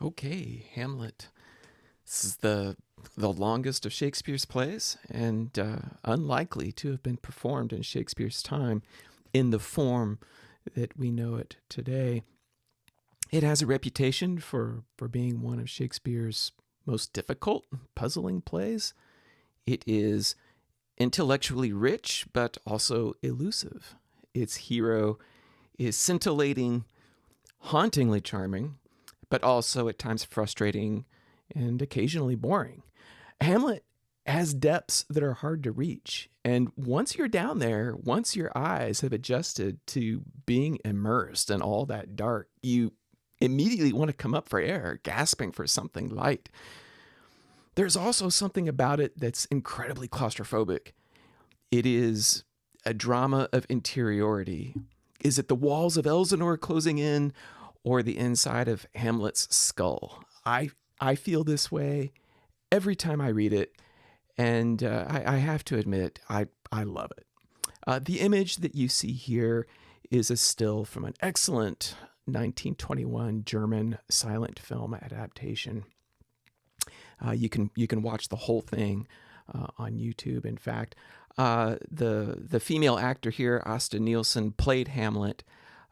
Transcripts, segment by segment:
Okay, Hamlet. This is the longest of Shakespeare's plays, and unlikely to have been performed in Shakespeare's time in the form that we know it today. It has a reputation for being one of Shakespeare's most difficult, puzzling plays. It is intellectually rich, but also elusive. Its hero is scintillating, hauntingly charming, but also at times frustrating and occasionally boring. Hamlet has depths that are hard to reach. And once you're down there, once your eyes have adjusted to being immersed in all that dark, you immediately want to come up for air, gasping for something light. There's also something about it that's incredibly claustrophobic. It is a drama of interiority. Is it the walls of Elsinore closing in or the inside of Hamlet's skull? I feel this way every time I read it, and I have to admit, I love it. The image that you see here is a still from an excellent 1921 German silent film adaptation. You can watch the whole thing on YouTube. In fact, the female actor here, Asta Nielsen, played Hamlet.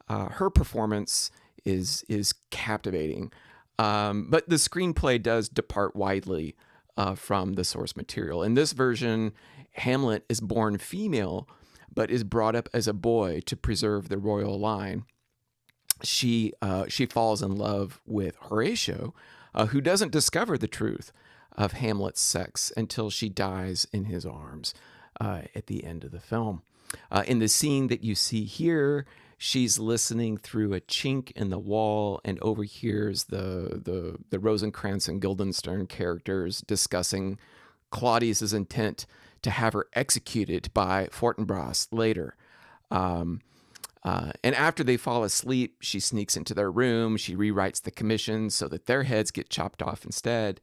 Her performance is captivating, but the screenplay does depart widely from the source material. In this version, Hamlet is born female, but is brought up as a boy to preserve the royal line. She falls in love with Horatio, who doesn't discover the truth of Hamlet's sex until she dies in his arms at the end of the film. In the scene that you see here, she's listening through a chink in the wall and overhears the Rosencrantz and Guildenstern characters discussing Claudius's intent to have her executed by Fortinbras later. And after they fall asleep, she sneaks into their room. She rewrites the commission so that their heads get chopped off instead.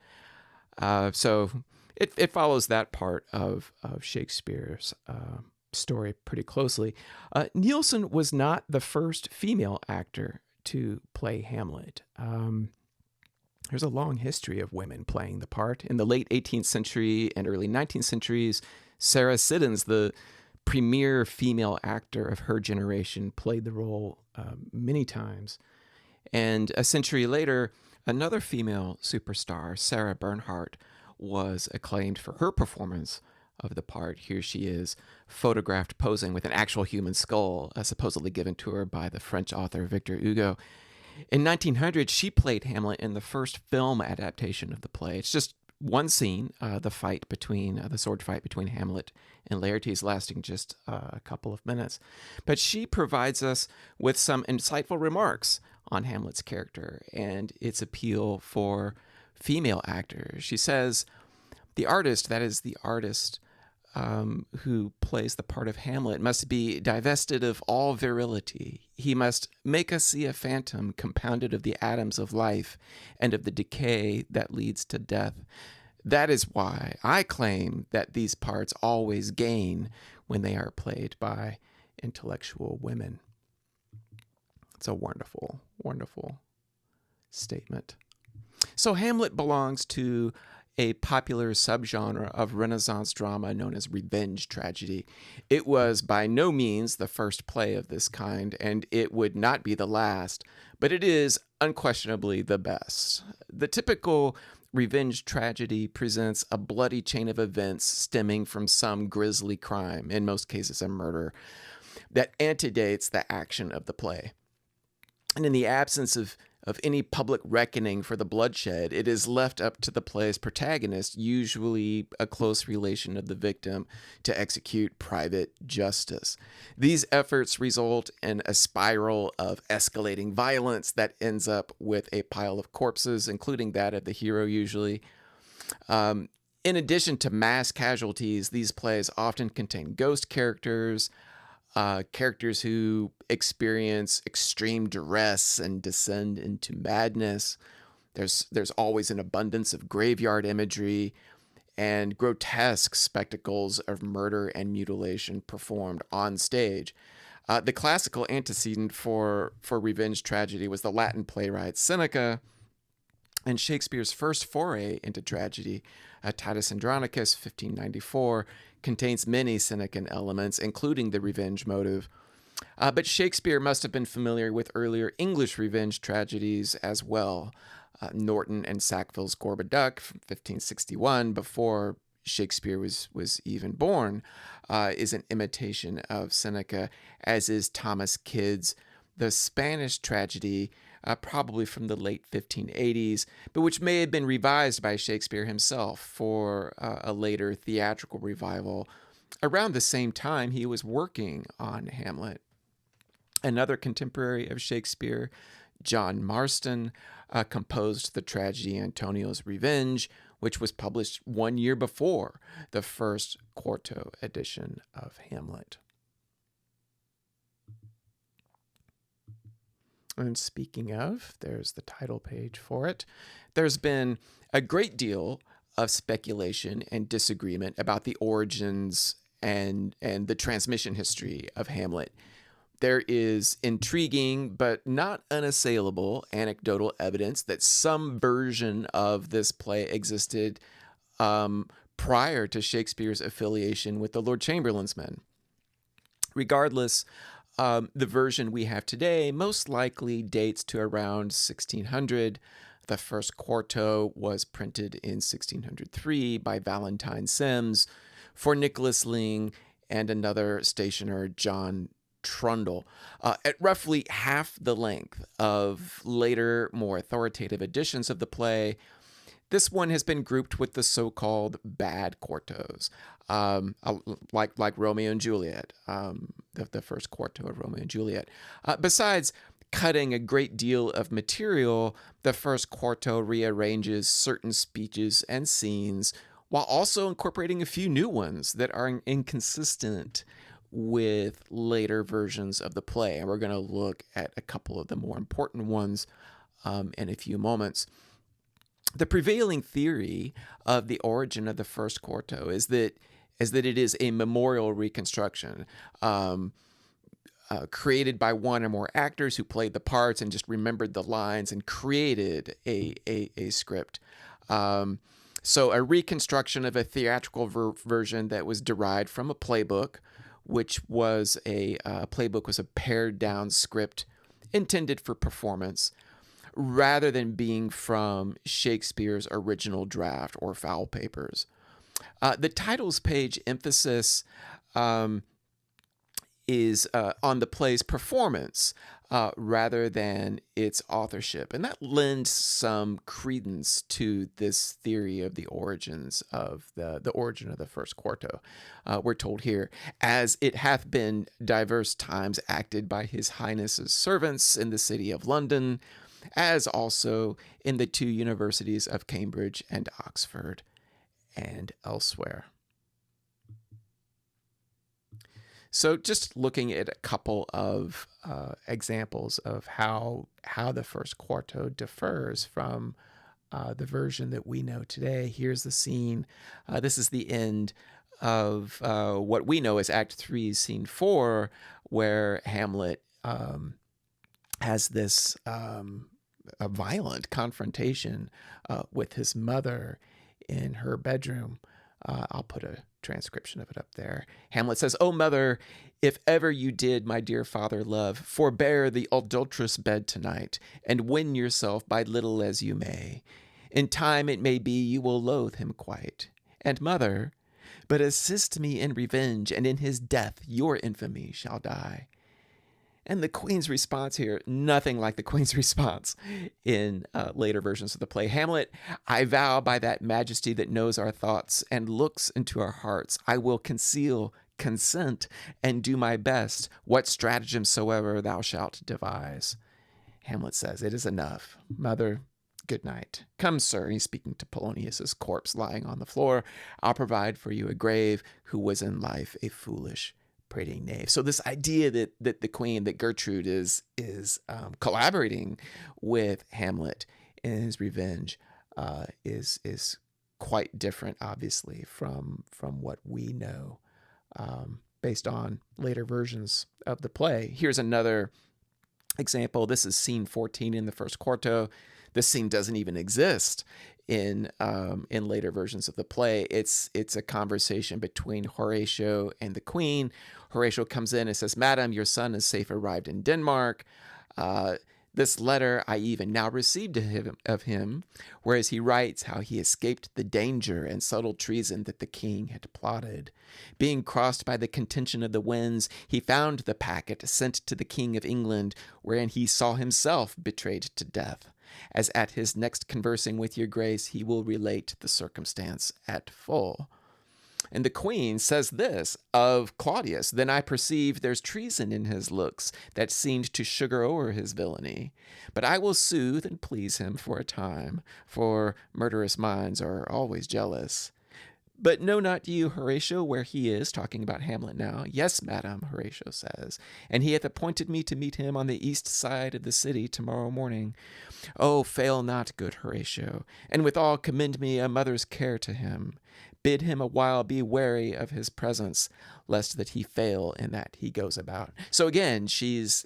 So it follows that part of Shakespeare's story pretty closely. Nielsen was not the first female actor to play Hamlet. There's a long history of women playing the part. In the late 18th century and early 19th centuries, Sarah Siddons, the premier female actor of her generation, played the role many times. And a century later, another female superstar, Sarah Bernhardt, was acclaimed for her performance of the part. Here she is, photographed posing with an actual human skull, supposedly given to her by the French author Victor Hugo. In 1900, she played Hamlet in the first film adaptation of the play. It's just one scene, the sword fight between Hamlet and Laertes, lasting just a couple of minutes. But she provides us with some insightful remarks on Hamlet's character and its appeal for female actors. She says, the artist, that is the artist who plays the part of Hamlet, must be divested of all virility. He must make us see a phantom compounded of the atoms of life and of the decay that leads to death. That is why I claim that these parts always gain when they are played by intellectual women. It's a wonderful, wonderful statement. So Hamlet belongs to a popular subgenre of Renaissance drama known as revenge tragedy. It was by no means the first play of this kind, and it would not be the last, but it is unquestionably the best. The typical revenge tragedy presents a bloody chain of events stemming from some grisly crime, in most cases a murder, that antedates the action of the play. And in the absence of any public reckoning for the bloodshed, it is left up to the play's protagonist, usually a close relation of the victim, to execute private justice. These efforts result in a spiral of escalating violence that ends up with a pile of corpses, including that of the hero usually. In addition to mass casualties, these plays often contain ghost characters, characters who experience extreme duress and descend into madness. There's always an abundance of graveyard imagery and grotesque spectacles of murder and mutilation performed on stage. The classical antecedent for revenge tragedy was the Latin playwright Seneca, And Shakespeare's first foray into tragedy, Titus Andronicus, 1594, contains many Senecan elements, including the revenge motive. But Shakespeare must have been familiar with earlier English revenge tragedies as well. Norton and Sackville's Gorboduc from 1561, before Shakespeare was even born, is an imitation of Seneca, as is Thomas Kyd's The Spanish Tragedy, probably from the late 1580s, but which may have been revised by Shakespeare himself for a later theatrical revival around the same time he was working on Hamlet. Another contemporary of Shakespeare, John Marston, composed the tragedy Antonio's Revenge, which was published 1 year before the first quarto edition of Hamlet. And speaking of, there's the title page for it. There's been a great deal of speculation and disagreement about the origins and the transmission history of Hamlet. There is intriguing but not unassailable anecdotal evidence that some version of this play existed prior to Shakespeare's affiliation with the Lord Chamberlain's men. Regardless, the version we have today most likely dates to around 1600. The first quarto was printed in 1603 by Valentine Sims for Nicholas Ling and another stationer, John Trundle, at roughly half the length of later, more authoritative editions of the play. This one has been grouped with the so-called bad quartos, like Romeo and Juliet, the first quarto of Romeo and Juliet. Besides cutting a great deal of material, the first quarto rearranges certain speeches and scenes while also incorporating a few new ones that are inconsistent with later versions of the play. And we're going to look at a couple of the more important ones in a few moments. The prevailing theory of the origin of the first quarto is that it is a memorial reconstruction created by one or more actors who played the parts and just remembered the lines and created a script. So a reconstruction of a theatrical version that was derived from a playbook, which was a pared down script intended for performance, rather than being from Shakespeare's original draft or foul papers. The titles page emphasis is on the play's performance rather than its authorship. And that lends some credence to this theory of the origins of the origin of the first quarto. We're told here, as it hath been divers times acted by his highness's servants in the city of London, as also in the two universities of Cambridge and Oxford, and elsewhere. So just looking at a couple of examples of how the first quarto differs from the version that we know today. Here's the scene. This is the end of what we know as Act 3, Scene 4, where Hamlet has this a violent confrontation with his mother in her bedroom. I'll put a transcription of it up there. Hamlet says, "O mother, if ever you did my dear father love, forbear the adulterous bed tonight, and win yourself by little as you may. In time it may be you will loathe him quite. And mother, but assist me in revenge, and in his death your infamy shall die." And the Queen's response here, nothing like the Queen's response in later versions of the play. Hamlet, "I vow by that majesty that knows our thoughts and looks into our hearts, I will conceal, consent, and do my best, what stratagem soever thou shalt devise." Hamlet says, "It is enough. Mother, good night. Come, sir," he's speaking to Polonius's corpse lying on the floor, "I'll provide for you a grave who was in life a foolish prating knave." So this idea that the Queen, that Gertrude is collaborating with Hamlet in his revenge is quite different, obviously, from what we know based on later versions of the play. Here's another example. This is scene 14 in the first quarto. This scene doesn't even exist in later versions of the play. It's a conversation between Horatio and the Queen. Horatio comes in and says, "Madam, your son is safe arrived in Denmark. This letter I even now received of him, whereas he writes how he escaped the danger and subtle treason that the king had plotted. Being crossed by the contention of the winds, he found the packet sent to the King of England, wherein he saw himself betrayed to death. As at his next conversing with your grace, he will relate the circumstance at full." And the Queen says this of Claudius: "Then I perceive there's treason in his looks that seemed to sugar o'er his villainy. But I will soothe and please him for a time, for murderous minds are always jealous. But know not you, Horatio, where he is?" Talking about Hamlet now. "Yes, madam," Horatio says, "and he hath appointed me to meet him on the east side of the city tomorrow morning. Oh, fail not, good Horatio, and withal commend me a mother's care to him. Bid him a while be wary of his presence, lest that he fail in that he goes about." So again, she's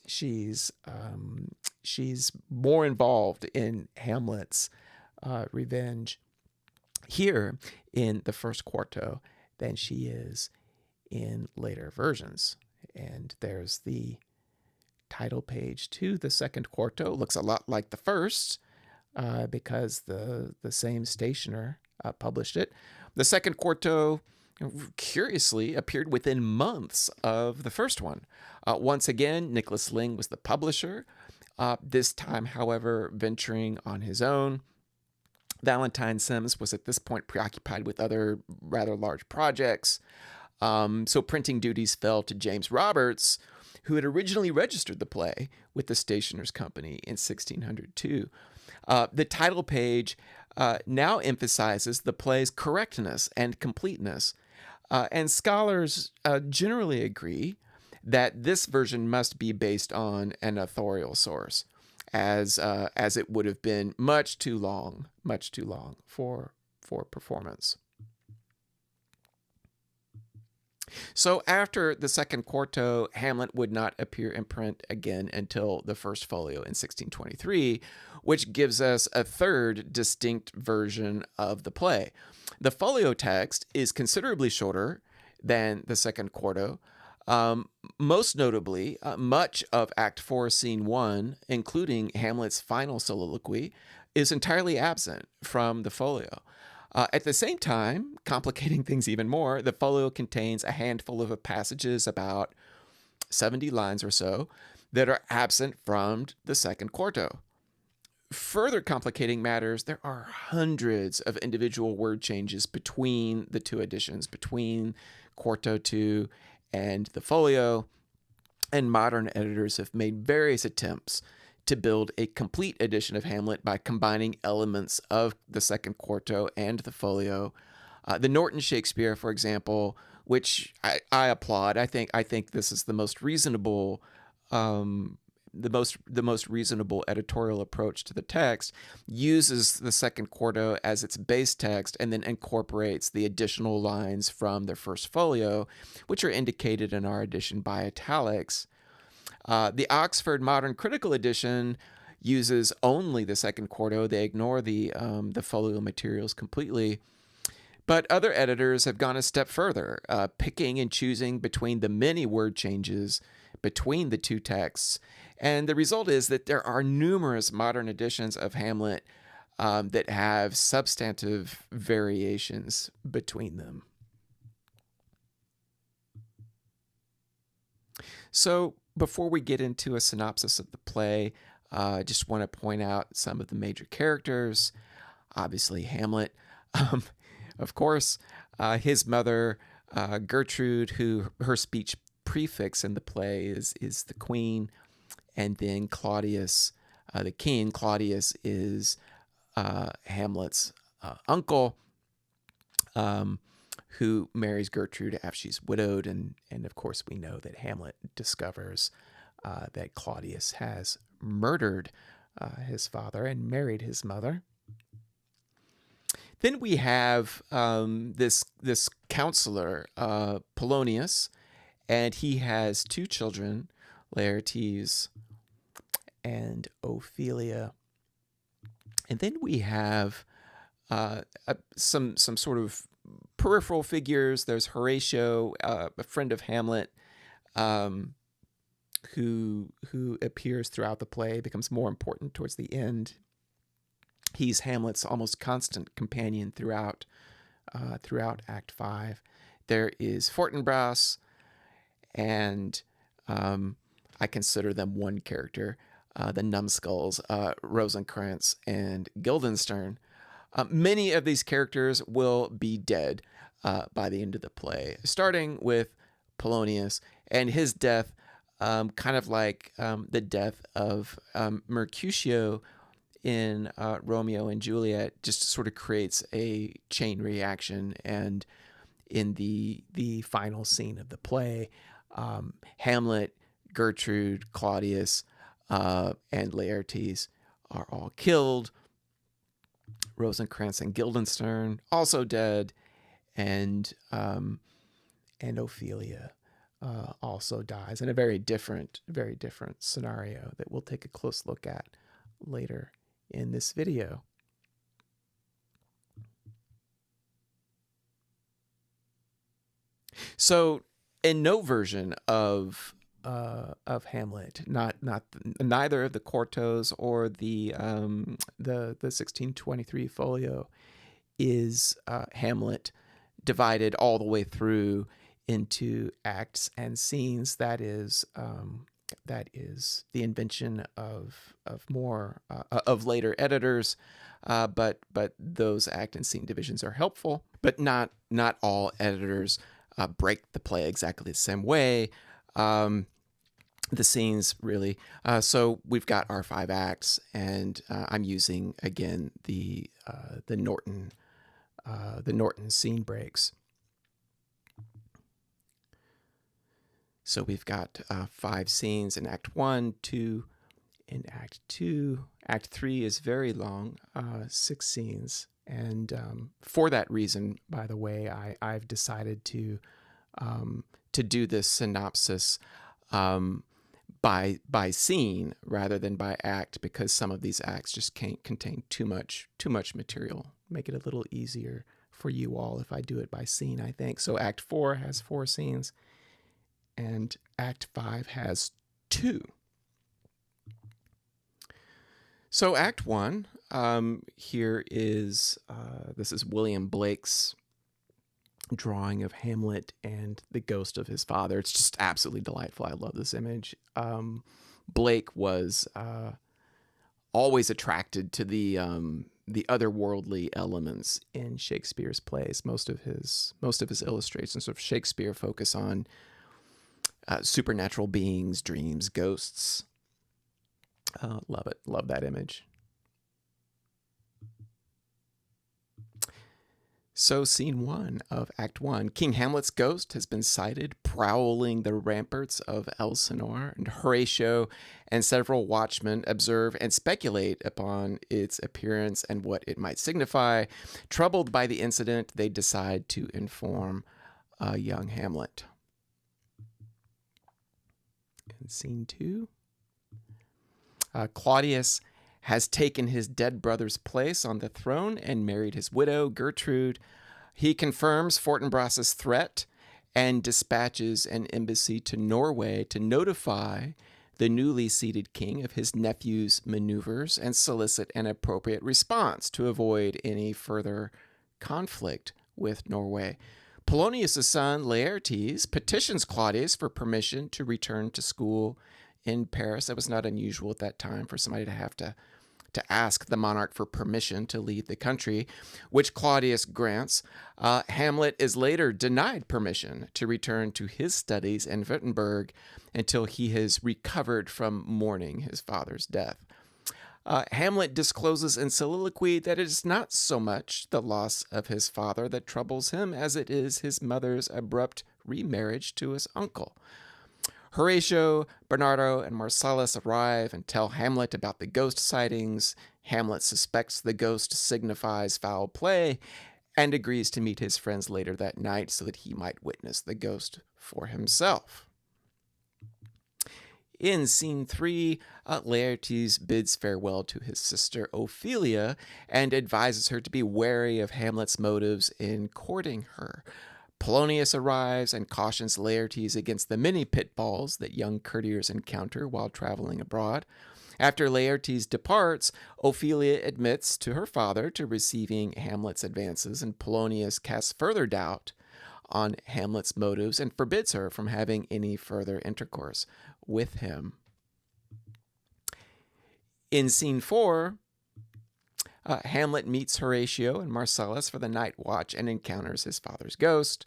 more involved in Hamlet's revenge here in the first quarto than she is in later versions. And there's the title page to the second quarto. Looks a lot like the first because the same stationer published it. The second quarto, curiously, appeared within months of the first one. Once again, Nicholas Ling was the publisher, this time, however, venturing on his own. Valentine Sims was at this point preoccupied with other rather large projects, so printing duties fell to James Roberts, who had originally registered the play with the Stationers' Company in 1602. The title page now emphasizes the play's correctness and completeness, and scholars generally agree that this version must be based on an authorial source, as it would have been much too long for performance. So after the second quarto, Hamlet would not appear in print again until the first folio in 1623, which gives us a third distinct version of the play. The folio text is considerably shorter than the second quarto. Most notably, much of Act 4, Scene 1, including Hamlet's final soliloquy, is entirely absent from the folio. At the same time, complicating things even more, the folio contains a handful of passages, about 70 lines or so, that are absent from the second quarto. Further complicating matters, there are hundreds of individual word changes between the two editions, between quarto 2 and the folio, and modern editors have made various attempts to build a complete edition of Hamlet by combining elements of the second quarto and the folio. The Norton Shakespeare, for example, which I applaud. I think this is the most reasonable, the most reasonable editorial approach to the text, uses the second quarto as its base text and then incorporates the additional lines from the first folio, which are indicated in our edition by italics. The Oxford Modern Critical Edition uses only the second quarto. They ignore the folio materials completely. But other editors have gone a step further, picking and choosing between the many word changes between the two texts. And the result is that there are numerous modern editions of Hamlet that have substantive variations between them. So before we get into a synopsis of the play, I just want to point out some of the major characters. Obviously, Hamlet, of course, his mother, Gertrude, who her speech prefix in the play is the queen, and then Claudius, the king. Claudius is Hamlet's uncle, who marries Gertrude after she's widowed, and of course we know that Hamlet discovers that Claudius has murdered his father and married his mother. Then we have this counselor, Polonius, and he has two children, Laertes and Ophelia. And then we have some sort of peripheral figures. There's Horatio, a friend of Hamlet, who appears throughout the play, becomes more important towards the end. He's Hamlet's almost constant companion throughout Act 5. There is Fortinbras, and I consider them one character, the numbskulls, Rosencrantz and Guildenstern. Many of these characters will be dead by the end of the play, starting with Polonius and his death, kind of like the death of Mercutio in Romeo and Juliet, just sort of creates a chain reaction. And in the final scene of the play, Hamlet, Gertrude, Claudius, and Laertes are all killed. Rosencrantz and Guildenstern also dead, and Ophelia also dies in a very different scenario that we'll take a close look at later in this video. So, in no version of Hamlet, neither of the quartos or the 1623 folio is Hamlet divided all the way through into acts and scenes. That is the invention of later editors, but those act and scene divisions are helpful. But not all editors break the play exactly the same way. The scenes really. So we've got our 5 acts, and I'm using again the Norton scene breaks. So we've got 5 scenes in Act 1, 2, in Act 2. Act 3 is very long, 6 scenes. And for that reason, by the way, I've decided to do this synopsis by scene rather than by act, because some of these acts just can't contain too much material. Make it a little easier for you all if I do it by scene, I think. So Act 4 has 4 scenes, and Act 5 has 2. So Act 1, here is, this is William Blake's drawing of Hamlet and the ghost of his father. It's just absolutely delightful. I love this image. Blake was always attracted to the otherworldly elements in Shakespeare's plays. Most of his illustrations of Shakespeare focus on supernatural beings, dreams, ghosts. Love it. Love that image. So scene 1 of Act 1. King Hamlet's ghost has been sighted prowling the ramparts of Elsinore, and Horatio and several watchmen observe and speculate upon its appearance and what it might signify. Troubled by the incident, they decide to inform young Hamlet. And scene 2. Claudius has taken his dead brother's place on the throne and married his widow, Gertrude. He confirms Fortinbras's threat and dispatches an embassy to Norway to notify the newly seated king of his nephew's maneuvers and solicit an appropriate response to avoid any further conflict with Norway. Polonius' son, Laertes, petitions Claudius for permission to return to school in Paris. It was not unusual at that time for somebody to have to ask the monarch for permission to leave the country, which Claudius grants. Hamlet is later denied permission to return to his studies in Wittenberg until he has recovered from mourning his father's death. Hamlet discloses in soliloquy that it is not so much the loss of his father that troubles him as it is his mother's abrupt remarriage to his uncle. Horatio, Bernardo, and Marcellus arrive and tell Hamlet about the ghost sightings. Hamlet suspects the ghost signifies foul play and agrees to meet his friends later that night so that he might witness the ghost for himself. In scene 3, Laertes bids farewell to his sister Ophelia and advises her to be wary of Hamlet's motives in courting her. Polonius arrives and cautions Laertes against the many pitfalls that young courtiers encounter while traveling abroad. After Laertes departs, Ophelia admits to her father to receiving Hamlet's advances, and Polonius casts further doubt on Hamlet's motives and forbids her from having any further intercourse with him. In scene 4, Hamlet meets Horatio and Marcellus for the night watch and encounters his father's ghost.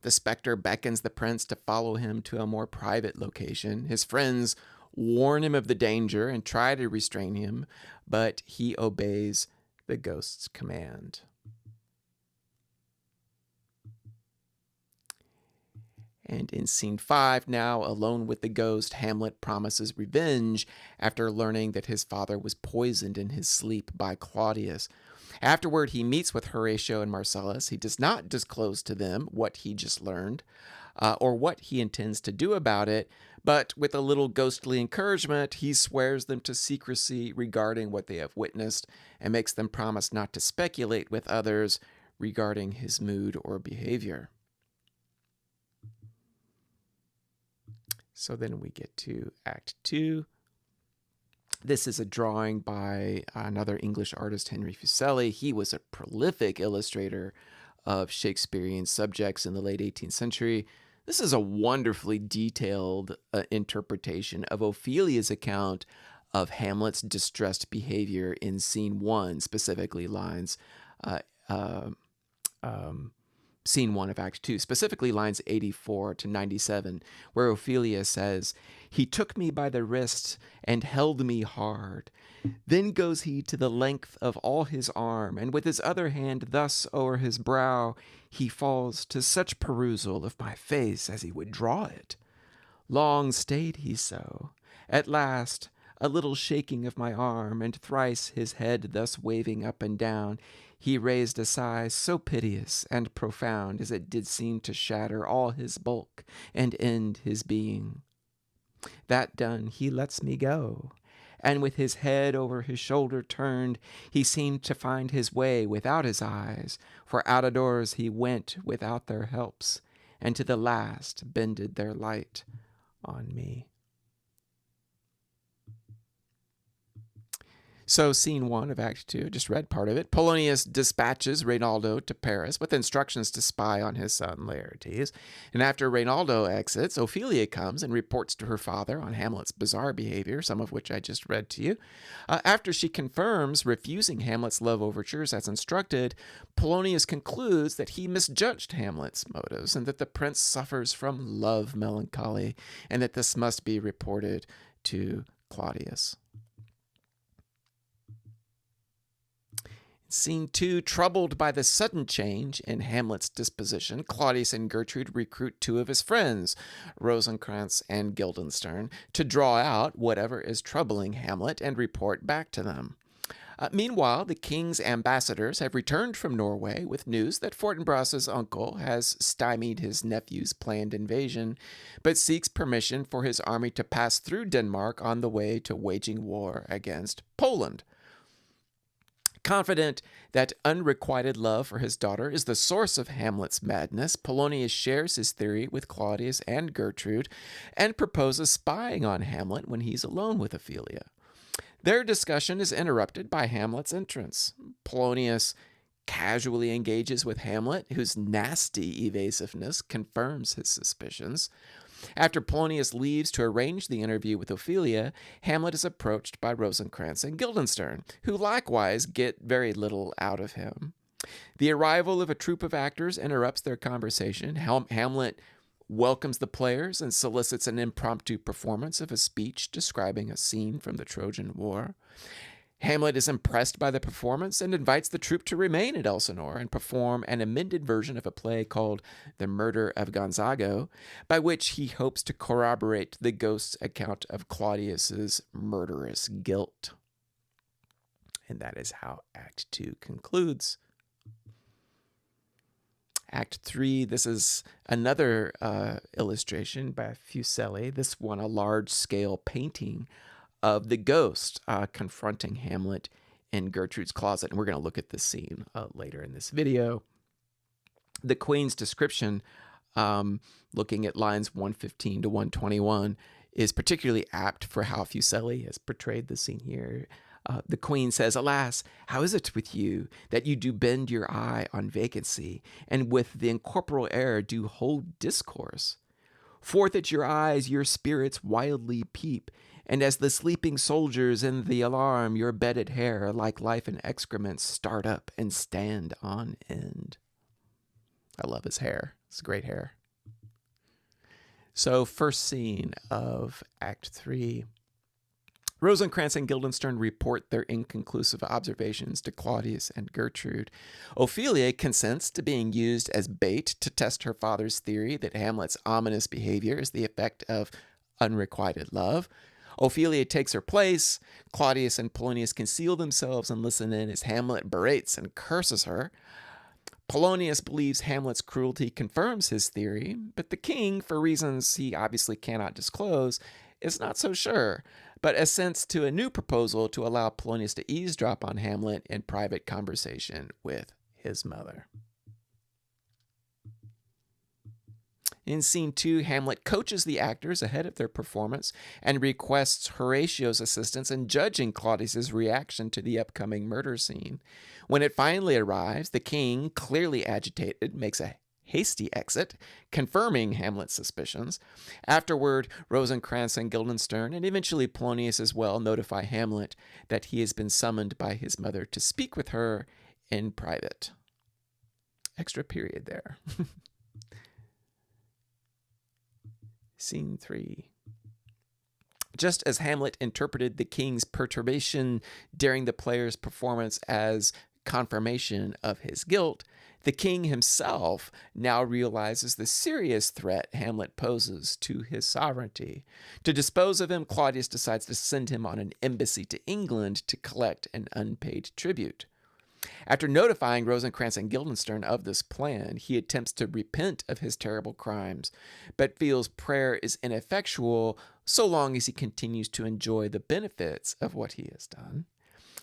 The specter beckons the prince to follow him to a more private location. His friends warn him of the danger and try to restrain him, but he obeys the ghost's command. And in scene 5, now alone with the ghost, Hamlet promises revenge after learning that his father was poisoned in his sleep by Claudius. Afterward, he meets with Horatio and Marcellus. He does not disclose to them what he just learned or what he intends to do about it, but with a little ghostly encouragement, he swears them to secrecy regarding what they have witnessed and makes them promise not to speculate with others regarding his mood or behavior. So then we get to Act 2. This is a drawing by another English artist, Henry Fuseli. He was a prolific illustrator of Shakespearean subjects in the late 18th century. This is a wonderfully detailed interpretation of Ophelia's account of Hamlet's distressed behavior in Scene 1, specifically Scene 1 of Act 2, specifically lines 84 to 97, where Ophelia says, "He took me by the wrist and held me hard. Then goes he to the length of all his arm, and with his other hand thus o'er his brow, he falls to such perusal of my face as he would draw it. Long stayed he so. At last, a little shaking of my arm, and thrice his head thus waving up and down, he raised a sigh so piteous and profound as it did seem to shatter all his bulk and end his being. That done, he lets me go, and with his head over his shoulder turned, he seemed to find his way without his eyes, for out of doors he went without their helps, and to the last bended their light on me." So Scene 1 of Act 2, just read part of it. Polonius dispatches Reynaldo to Paris with instructions to spy on his son Laertes. And after Reynaldo exits, Ophelia comes and reports to her father on Hamlet's bizarre behavior, some of which I just read to you. After she confirms refusing Hamlet's love overtures as instructed, Polonius concludes that he misjudged Hamlet's motives and that the prince suffers from love melancholy and that this must be reported to Claudius. Scene 2, troubled by the sudden change in Hamlet's disposition, Claudius and Gertrude recruit two of his friends, Rosencrantz and Guildenstern, to draw out whatever is troubling Hamlet and report back to them. Meanwhile, the king's ambassadors have returned from Norway with news that Fortinbras's uncle has stymied his nephew's planned invasion, but seeks permission for his army to pass through Denmark on the way to waging war against Poland. Confident that unrequited love for his daughter is the source of Hamlet's madness, Polonius shares his theory with Claudius and Gertrude and proposes spying on Hamlet when he's alone with Ophelia. Their discussion is interrupted by Hamlet's entrance. Polonius casually engages with Hamlet, whose nasty evasiveness confirms his suspicions. After Polonius leaves to arrange the interview with Ophelia, Hamlet is approached by Rosencrantz and Guildenstern, who likewise get very little out of him. The arrival of a troupe of actors interrupts their conversation. Hamlet welcomes the players and solicits an impromptu performance of a speech describing a scene from the Trojan War. Hamlet is impressed by the performance and invites the troupe to remain at Elsinore and perform an amended version of a play called The Murder of Gonzago, by which he hopes to corroborate the ghost's account of Claudius's murderous guilt. And that is how Act 2 concludes. Act 3, this is another illustration by Fuseli. This one, a large-scale painting of the ghost confronting Hamlet in Gertrude's closet. And we're going to look at this scene later in this video. The Queen's description, looking at lines 115 to 121, is particularly apt for how Fuseli has portrayed the scene here. The Queen says, "Alas, how is it with you that you do bend your eye on vacancy, and with the incorporeal air do hold discourse? Forth at your eyes your spirits wildly peep, and as the sleeping soldiers in the alarm, your bedded hair, like life and excrement, start up and stand on end." I love his hair. It's great hair. So, first scene of Act 3. Rosencrantz and Guildenstern report their inconclusive observations to Claudius and Gertrude. Ophelia consents to being used as bait to test her father's theory that Hamlet's ominous behavior is the effect of unrequited love. Ophelia takes her place. Claudius and Polonius conceal themselves and listen in as Hamlet berates and curses her. Polonius believes Hamlet's cruelty confirms his theory, but the king, for reasons he obviously cannot disclose, is not so sure, but assents to a new proposal to allow Polonius to eavesdrop on Hamlet in private conversation with his mother. In scene 2, Hamlet coaches the actors ahead of their performance and requests Horatio's assistance in judging Claudius's reaction to the upcoming murder scene. When it finally arrives, the king, clearly agitated, makes a hasty exit, confirming Hamlet's suspicions. Afterward, Rosencrantz and Guildenstern, and eventually Polonius as well, notify Hamlet that he has been summoned by his mother to speak with her in private. Extra period there. Scene 3. Just as Hamlet interpreted the king's perturbation during the player's performance as confirmation of his guilt, the king himself now realizes the serious threat Hamlet poses to his sovereignty. To dispose of him, Claudius decides to send him on an embassy to England to collect an unpaid tribute. After notifying Rosencrantz and Guildenstern of this plan, he attempts to repent of his terrible crimes, but feels prayer is ineffectual so long as he continues to enjoy the benefits of what he has done.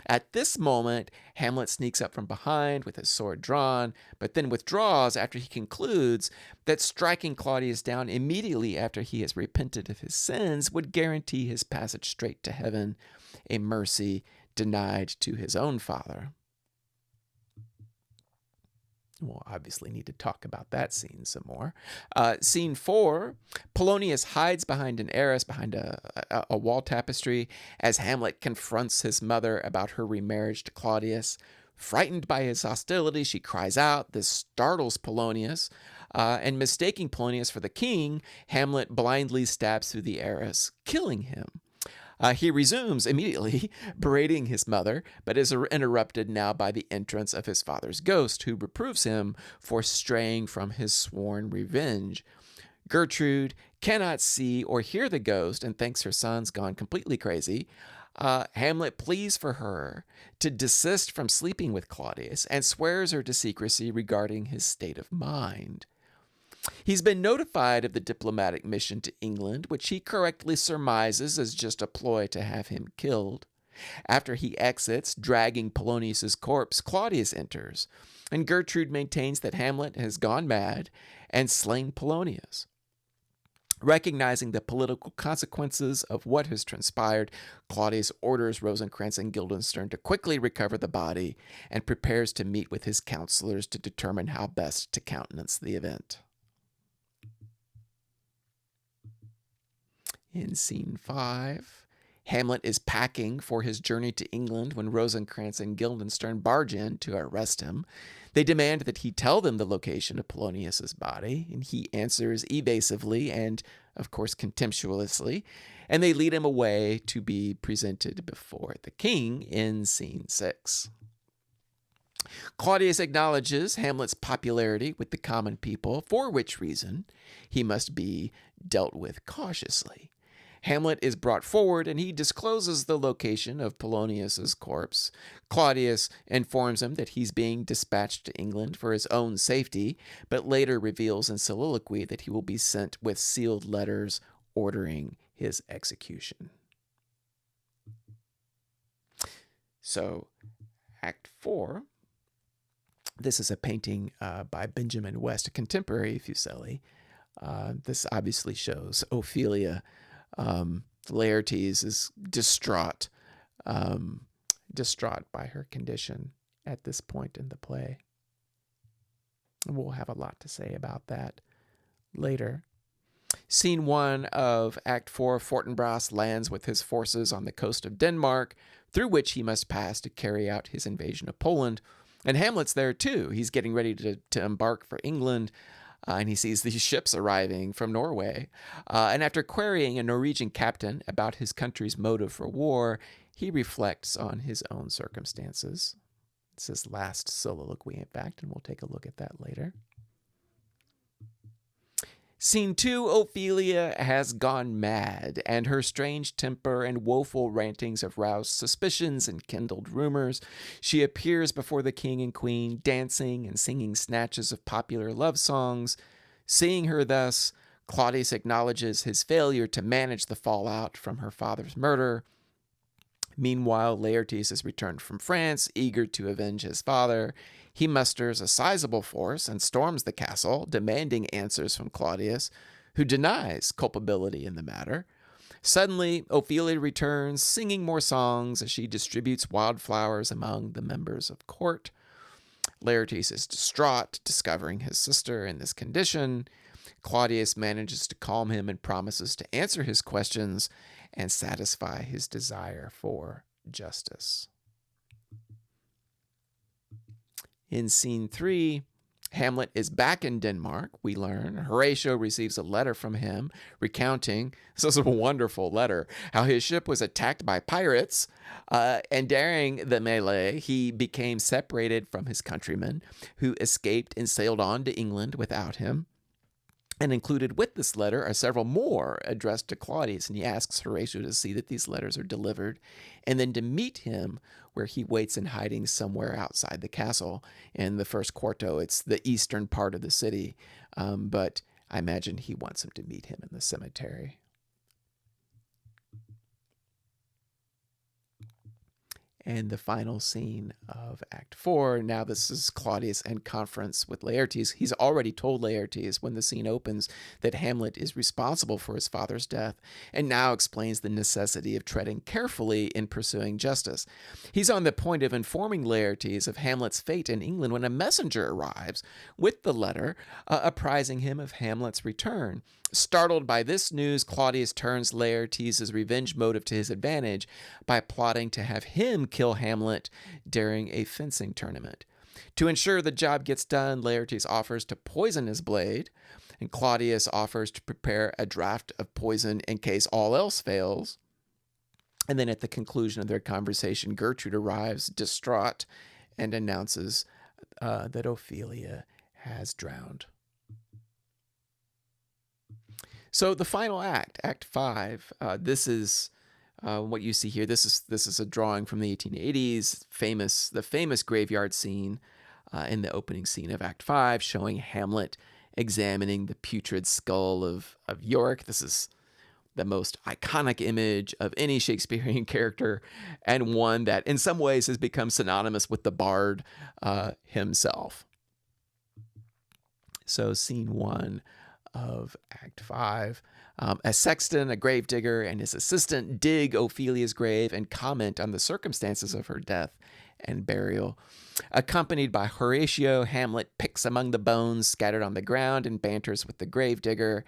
At this moment, Hamlet sneaks up from behind with his sword drawn, but then withdraws after he concludes that striking Claudius down immediately after he has repented of his sins would guarantee his passage straight to heaven, a mercy denied to his own father. We'll obviously need to talk about that scene some more. Scene 4, Polonius hides behind an arras, behind a wall tapestry, as Hamlet confronts his mother about her remarriage to Claudius. Frightened by his hostility, she cries out. This startles Polonius, and mistaking Polonius for the king, Hamlet blindly stabs through the arras, killing him. He resumes immediately, berating his mother, but is interrupted now by the entrance of his father's ghost, who reproves him for straying from his sworn revenge. Gertrude cannot see or hear the ghost and thinks her son's gone completely crazy. Hamlet pleads for her to desist from sleeping with Claudius and swears her to secrecy regarding his state of mind. He's been notified of the diplomatic mission to England, which he correctly surmises is just a ploy to have him killed. After he exits, dragging Polonius's corpse, Claudius enters, and Gertrude maintains that Hamlet has gone mad and slain Polonius. Recognizing the political consequences of what has transpired, Claudius orders Rosencrantz and Guildenstern to quickly recover the body and prepares to meet with his counselors to determine how best to countenance the event. In scene 5, Hamlet is packing for his journey to England when Rosencrantz and Guildenstern barge in to arrest him. They demand that he tell them the location of Polonius's body, and he answers evasively and, of course, contemptuously, and they lead him away to be presented before the king in scene 6. Claudius acknowledges Hamlet's popularity with the common people, for which reason he must be dealt with cautiously. Hamlet is brought forward and he discloses the location of Polonius's corpse. Claudius informs him that he's being dispatched to England for his own safety, but later reveals in soliloquy that he will be sent with sealed letters ordering his execution. So, Act 4, this is a painting by Benjamin West, a contemporary Fuseli. This obviously shows Ophelia. Laertes is distraught by her condition at this point in the play. And we'll have a lot to say about that later. Scene 1 of Act 4, Fortinbras lands with his forces on the coast of Denmark, through which he must pass to carry out his invasion of Poland. And Hamlet's there too. He's getting ready to embark for England, and he sees these ships arriving from Norway. And after querying a Norwegian captain about his country's motive for war, he reflects on his own circumstances. It's his last soliloquy, in fact, and we'll take a look at that later. Scene 2, Ophelia has gone mad, and her strange temper and woeful rantings have roused suspicions and kindled rumors. She appears before the king and queen, dancing and singing snatches of popular love songs. Seeing her thus, Claudius acknowledges his failure to manage the fallout from her father's murder. Meanwhile, Laertes has returned from France, eager to avenge his father. He musters a sizable force and storms the castle, demanding answers from Claudius, who denies culpability in the matter. Suddenly, Ophelia returns, singing more songs as she distributes wildflowers among the members of court. Laertes is distraught, discovering his sister in this condition. Claudius manages to calm him and promises to answer his questions and satisfy his desire for justice. In scene 3, Hamlet is back in Denmark, we learn. Horatio receives a letter from him recounting, this is a wonderful letter, how his ship was attacked by pirates, and during the melee, he became separated from his countrymen, who escaped and sailed on to England without him. And included with this letter are several more addressed to Claudius, and he asks Horatio to see that these letters are delivered, and then to meet him where he waits in hiding somewhere outside the castle. In the first quarto, it's the eastern part of the city, but I imagine he wants him to meet him in the cemetery. And the final scene of Act 4, now this is Claudius in conference with Laertes. He's already told Laertes when the scene opens that Hamlet is responsible for his father's death, and now explains the necessity of treading carefully in pursuing justice. He's on the point of informing Laertes of Hamlet's fate in England when a messenger arrives with the letter apprising him of Hamlet's return. Startled by this news, Claudius turns Laertes' revenge motive to his advantage by plotting to have him kill Hamlet during a fencing tournament. To ensure the job gets done, Laertes offers to poison his blade, and Claudius offers to prepare a draught of poison in case all else fails. And then at the conclusion of their conversation, Gertrude arrives, distraught, and announces that Ophelia has drowned. So the final act, Act 5, this is what you see here. This is a drawing from the 1880s, the famous graveyard scene in the opening scene of Act 5, showing Hamlet examining the putrid skull of Yorick. This is the most iconic image of any Shakespearean character, and one that in some ways has become synonymous with the bard himself. So scene 1 of Act 5. A sexton, a gravedigger, and his assistant dig Ophelia's grave and comment on the circumstances of her death and burial. Accompanied by Horatio, Hamlet picks among the bones scattered on the ground and banters with the gravedigger.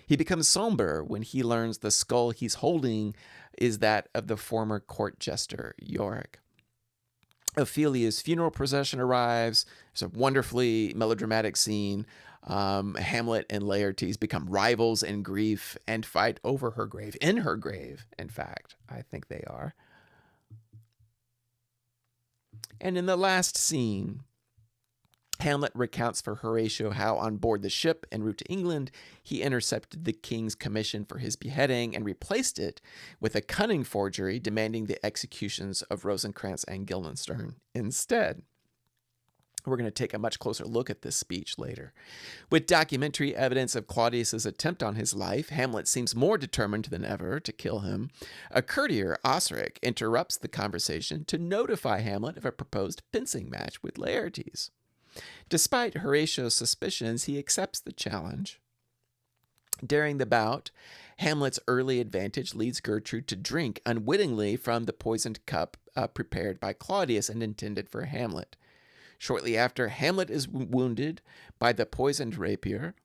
He becomes somber when he learns the skull he's holding is that of the former court jester, Yorick. Ophelia's funeral procession arrives. It's a wonderfully melodramatic scene. Hamlet and Laertes become rivals in grief and fight over her grave. In her grave, in fact, I think they are. And in the last scene, Hamlet recounts for Horatio how on board the ship en route to England, he intercepted the king's commission for his beheading and replaced it with a cunning forgery demanding the executions of Rosencrantz and Guildenstern instead. We're going to take a much closer look at this speech later. With documentary evidence of Claudius's attempt on his life, Hamlet seems more determined than ever to kill him. A courtier, Osric, interrupts the conversation to notify Hamlet of a proposed fencing match with Laertes. Despite Horatio's suspicions, he accepts the challenge. During the bout, Hamlet's early advantage leads Gertrude to drink unwittingly from the poisoned cup prepared by Claudius and intended for Hamlet. Shortly after, Hamlet is wounded by the poisoned rapier,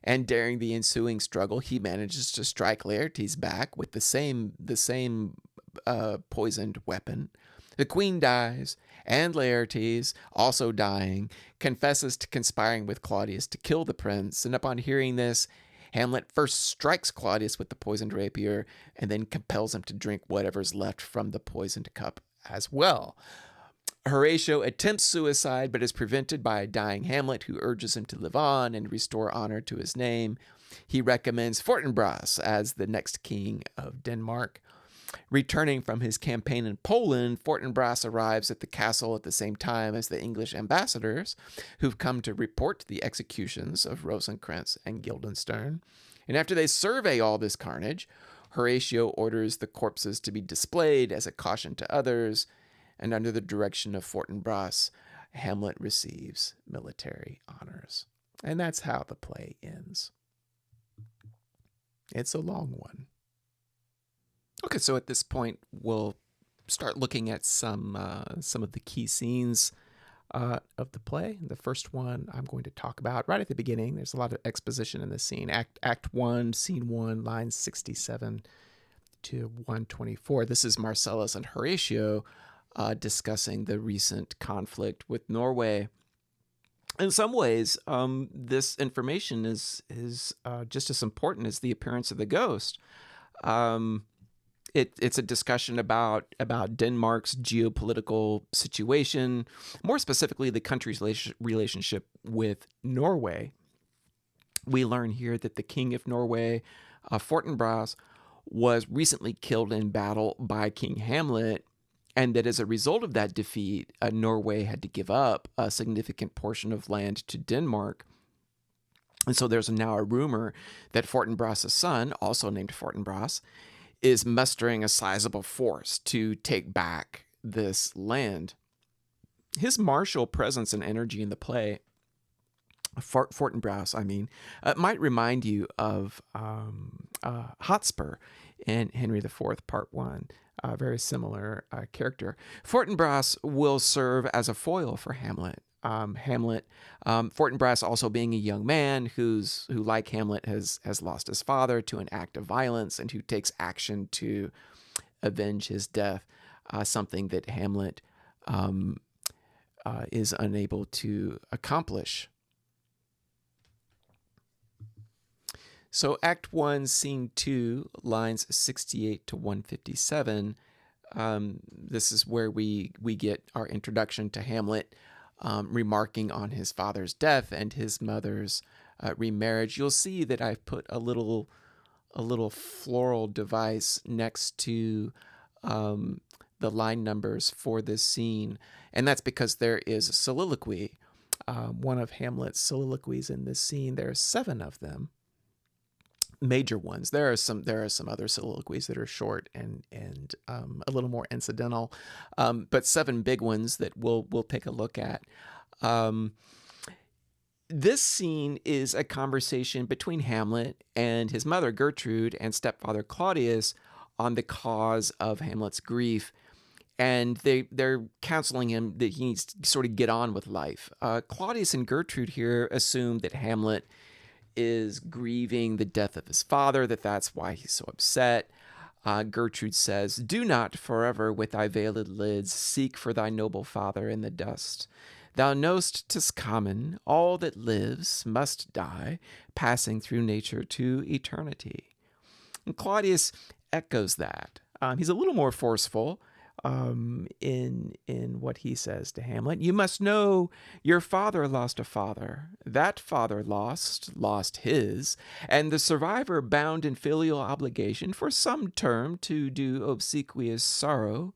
and during the ensuing struggle, he manages to strike Laertes back with the same poisoned weapon. The queen dies, and Laertes, also dying, confesses to conspiring with Claudius to kill the prince, and upon hearing this, Hamlet first strikes Claudius with the poisoned rapier, and then compels him to drink whatever's left from the poisoned cup as well. Horatio attempts suicide, but is prevented by a dying Hamlet, who urges him to live on and restore honor to his name. He recommends Fortinbras as the next king of Denmark. Returning from his campaign in Poland, Fortinbras arrives at the castle at the same time as the English ambassadors, who've come to report the executions of Rosencrantz and Guildenstern. And after they survey all this carnage, Horatio orders the corpses to be displayed as a caution to others, and under the direction of Fortinbras, Hamlet receives military honors. And that's how the play ends. It's a long one. Okay, so at this point, we'll start looking at some of the key scenes of the play. The first one I'm going to talk about right at the beginning. There's a lot of exposition in this scene. Act 1, Scene 1, lines 67 to 124. This is Marcellus and Horatio discussing the recent conflict with Norway. In some ways, this information is just as important as the appearance of the ghost. It's a discussion about Denmark's geopolitical situation, more specifically the country's relationship with Norway. We learn here that the king of Norway, Fortinbras, was recently killed in battle by King Hamlet, and that as a result of that defeat, Norway had to give up a significant portion of land to Denmark. And so there's now a rumor that Fortinbras' son, also named Fortinbras, is mustering a sizable force to take back this land. His martial presence and energy in the play, Fortinbras, might remind you of Hotspur in Henry IV, Part 1. A very similar character. Fortinbras will serve as a foil for Hamlet. Fortinbras also being a young man who, like Hamlet, has lost his father to an act of violence and who takes action to avenge his death, something that Hamlet is unable to accomplish. So Act 1, Scene 2, lines 68 to 157, this is where we get our introduction to Hamlet, remarking on his father's death and his mother's remarriage. You'll see that I've put a little floral device next to the line numbers for this scene, and that's because there is a soliloquy. One of Hamlet's soliloquies in this scene. There are 7 of them. Major ones. There are some other soliloquies that are short and a little more incidental, but 7 big ones that we'll take a look at. This scene is a conversation between Hamlet and his mother Gertrude and stepfather Claudius on the cause of Hamlet's grief, and they're counseling him that he needs to sort of get on with life. Claudius and Gertrude here assume that Hamlet is grieving the death of his father, that's why he's so upset. Gertrude says, "Do not forever with thy veiled lids seek for thy noble father in the dust. Thou know'st 'tis common, all that lives must die, passing through nature to eternity." And Claudius echoes that. He's a little more forceful. in what he says to Hamlet. You must know your father lost a father. That father lost his, and the survivor bound in filial obligation for some term to do obsequious sorrow.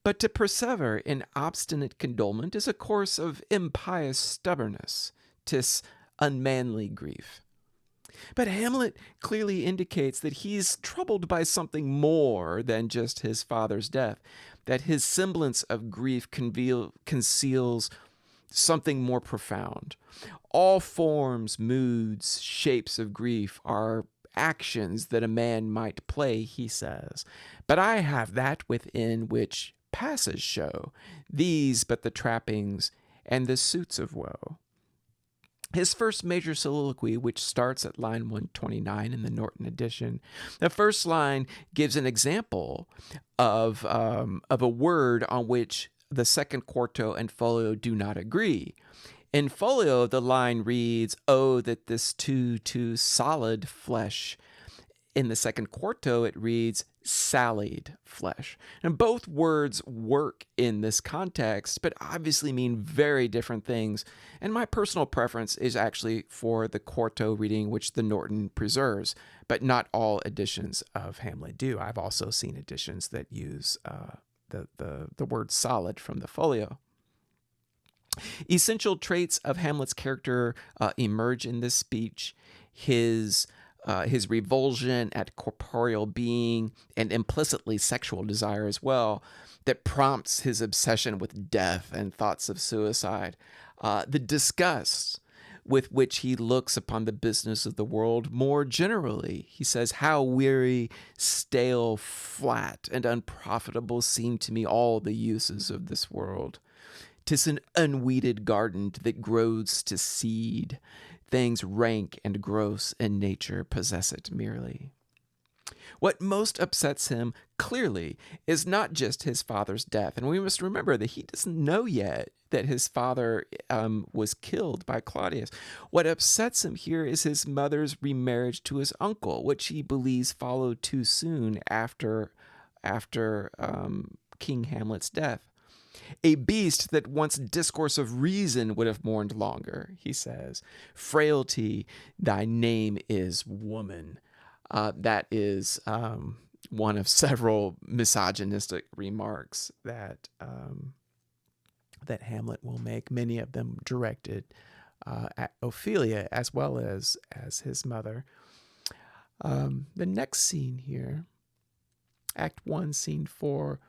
But to persever in obstinate condolement is a course of impious stubbornness, 'tis unmanly grief. But Hamlet clearly indicates that he's troubled by something more than just his father's death, that his semblance of grief conceals something more profound. All forms, moods, shapes of grief are actions that a man might play, he says. But I have that within which passes show, these but the trappings and the suits of woe. His first major soliloquy, which starts at line 129 in the Norton edition, the first line gives an example of a word on which the second quarto and folio do not agree. In folio, the line reads, "Oh, that this too solid flesh." In the second quarto, it reads, "sallied flesh." And both words work in this context, but obviously mean very different things. And my personal preference is actually for the quarto reading, which the Norton preserves, but not all editions of Hamlet do. I've also seen editions that use the word solid from the folio. Essential traits of Hamlet's character emerge in this speech. His revulsion at corporeal being and implicitly sexual desire as well, that prompts his obsession with death and thoughts of suicide. The disgust with which he looks upon the business of the world more generally. He says, "How weary, stale, flat, and unprofitable seem to me all the uses of this world. 'Tis an unweeded garden that grows to seed. Things rank and gross in nature possess it merely." What most upsets him, clearly, is not just his father's death. And we must remember that he doesn't know yet that his father was killed by Claudius. What upsets him here is his mother's remarriage to his uncle, which he believes followed too soon after King Hamlet's death. "A beast that once discourse of reason would have mourned longer," he says. "Frailty, thy name is woman." That is one of several misogynistic remarks that Hamlet will make, many of them directed at Ophelia as well as his mother. The next scene here, Act 1, Scene 4,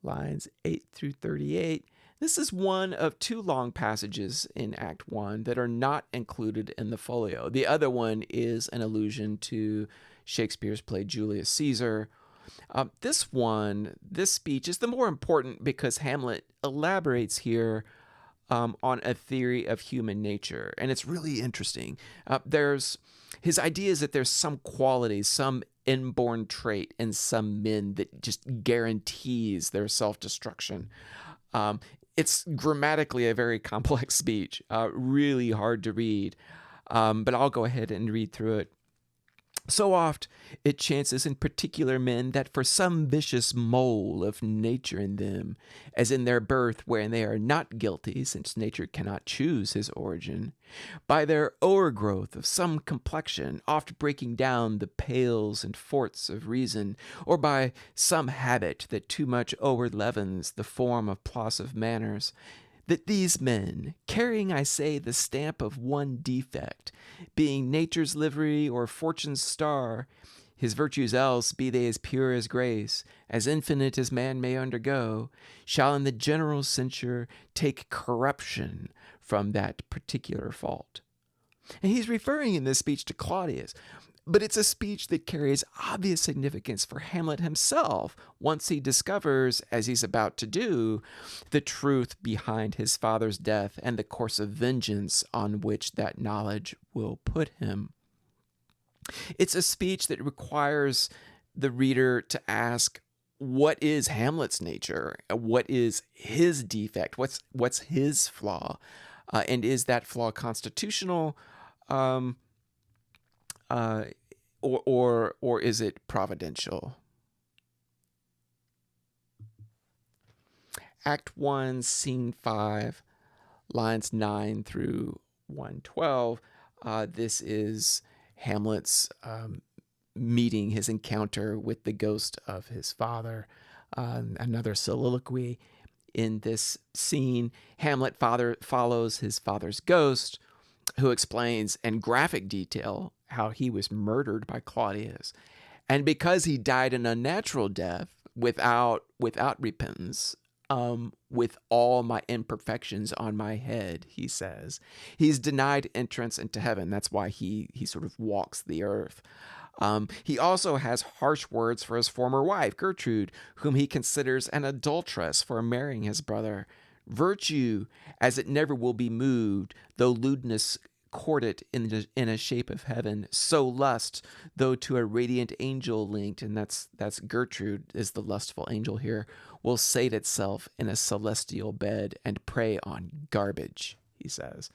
lines 8 through 38. This is one of two long passages in Act 1 that are not included in the folio. The other one is an allusion to Shakespeare's play Julius Caesar. This speech is the more important because Hamlet elaborates here on a theory of human nature, and it's really interesting. His idea is that there's some quality, some inborn trait in some men that just guarantees their self-destruction. It's grammatically a very complex speech, really hard to read, but I'll go ahead and read through it. "So oft it chances in particular men that for some vicious mole of nature in them, as in their birth wherein they are not guilty, since nature cannot choose his origin, by their o'ergrowth of some complexion, oft breaking down the pales and forts of reason, or by some habit that too much o'erleavens the form of plosive manners, that these men, carrying, I say, the stamp of one defect, being nature's livery or fortune's star, his virtues else, be they as pure as grace, as infinite as man may undergo, shall in the general censure take corruption from that particular fault." And he's referring in this speech to Claudius, but it's a speech that carries obvious significance for Hamlet himself once he discovers, as he's about to do, the truth behind his father's death and the course of vengeance on which that knowledge will put him. It's a speech that requires the reader to ask, what is Hamlet's nature? What is his defect? What's his flaw? And is that flaw constitutional? Or is it providential? Act 1, Scene 5, lines 9 through 112. This is Hamlet's meeting, his encounter with the ghost of his father. Another soliloquy in this scene. Hamlet follows his father's ghost, who explains in graphic detail how he was murdered by Claudius. And because he died an unnatural death without repentance, with all my imperfections on my head, he says, he's denied entrance into heaven. That's why he sort of walks the earth. He also has harsh words for his former wife, Gertrude, whom he considers an adulteress for marrying his brother. Virtue, as it never will be moved, though lewdness court it in a shape of heaven, so lust, though to a radiant angel linked, and that's Gertrude is the lustful angel here, will sate itself in a celestial bed and prey on garbage, he says.